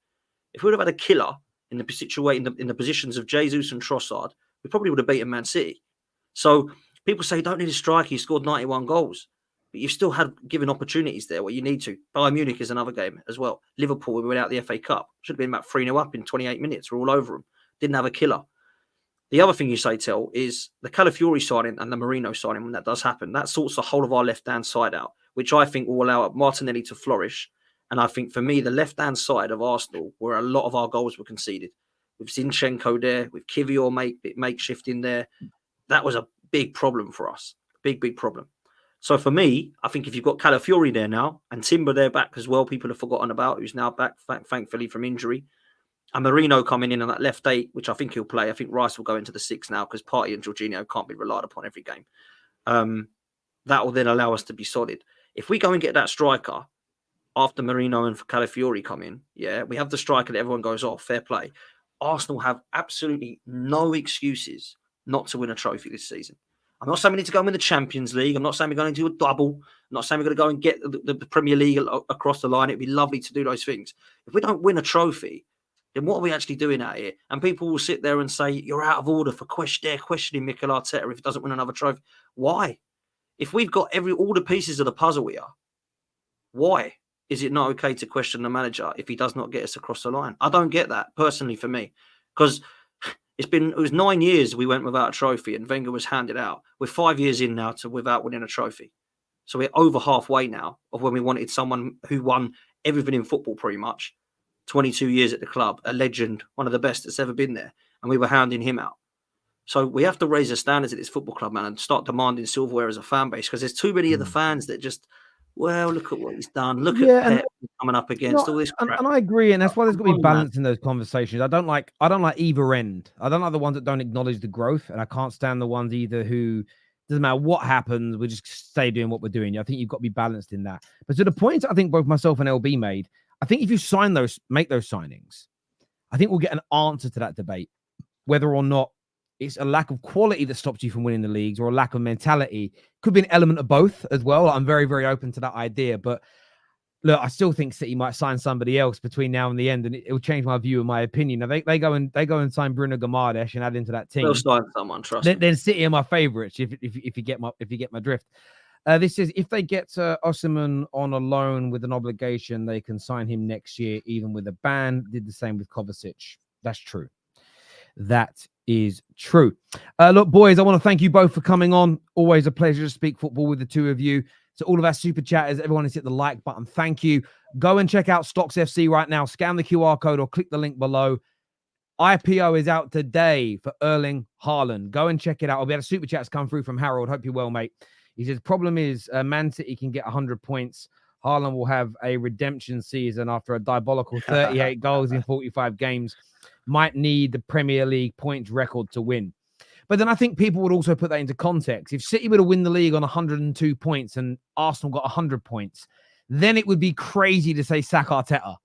C: if we would have had a killer in the situation, in the positions of Jesus and Trossard, we probably would have beaten Man City. So people say you don't need a striker. He scored 91 goals. But you've still had given opportunities there where you need to. Bayern Munich is another game as well. Liverpool, we went out the FA Cup. Should have been about 3-0 up in 28 minutes. We're all over them. Didn't have a killer. The other thing you say, Tel, is the Calafiori signing and the Marino signing, when that does happen, that sorts the whole of our left-hand side out, which I think will allow Martinelli to flourish. And I think, for me, the left-hand side of Arsenal, where a lot of our goals were conceded, with Zinchenko there, with Kivior makeshift in there, that was a big problem for us. Big problem. So for me, I think if you've got Calafiori there now, and Timber there back as well, people have forgotten about, who's now back, thankfully, from injury, and Marino coming in on that left 8, which I think he'll play. I think Rice will go into the 6 now, because Partey and Jorginho can't be relied upon every game. That will then allow us to be solid. If we go and get that striker after Marino and Calafiori come in, we have the striker that everyone goes off, fair play. Arsenal have absolutely no excuses not to win a trophy this season. I'm not saying we need to go and win the Champions League. I'm not saying we're going to do a double. I'm not saying we're going to go and get the Premier League across the line. It'd be lovely to do those things. If we don't win a trophy, then what are we actually doing out here? And people will sit there and say, you're out of order for questioning Mikel Arteta if he doesn't win another trophy. Why? If we've got all the pieces of the puzzle here, why is it not okay to question the manager if he does not get us across the line? I don't get that, personally, for me. Because it was 9 years we went without a trophy and Wenger was handed out. We're 5 years in now without winning a trophy. So we're over halfway now of when we wanted someone who won everything in football pretty much. 22 years at the club, a legend, one of the best that's ever been there. And we were hounding him out. So we have to raise the standards at this football club, man, and start demanding silverware as a fan base, because there's too many of the fans that just, well, look at what he's done. Look at Pep coming up against all this crap.
A: And I agree, and that's why there's got to be balance in those conversations. I don't like either end. I don't like the ones that don't acknowledge the growth, and I can't stand the ones either who doesn't matter what happens, we just stay doing what we're doing. I think you've got to be balanced in that. But to the point I think both myself and LB made, I think if you make those signings, I think we'll get an answer to that debate, whether or not it's a lack of quality that stops you from winning the leagues or a lack of mentality. Could be an element of both as well. I'm very, very open to that idea. But look, I still think City might sign somebody else between now and the end, and it will change my view and my opinion. Now, they go and sign Bruno Guimaraes and add into that team.
C: They'll sign someone, trust me.
A: Then City are my favourites if you get my drift. This is if they get Osimhen on a loan with an obligation, they can sign him next year, even with a ban. Did the same with Kovacic. That's true. That is true. Look, boys, I want to thank you both for coming on. Always a pleasure to speak football with the two of you. So all of our super chatters, everyone has hit the like button. Thank you. Go and check out StocksFC right now. Scan the QR code or click the link below. IPO is out today for Erling Haaland. Go and check it out. We had a super chats come through from Harold. Hope you're well, mate. He says, problem is Man City can get 100 points. Haaland will have a redemption season after a diabolical 38 goals in 45 games. Might need the Premier League points record to win. But then I think people would also put that into context. If City were to win the league on 102 points and Arsenal got 100 points, then it would be crazy to say sack Arteta,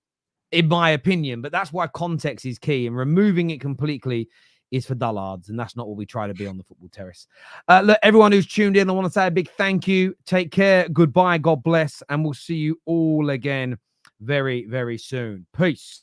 A: in my opinion. But that's why context is key, and removing it completely is for dullards, and that's not what we try to be on the football terrace. Look, everyone who's tuned in, I want to say a big thank you. Take care. Goodbye. God bless. And we'll see you all again very, very soon. Peace.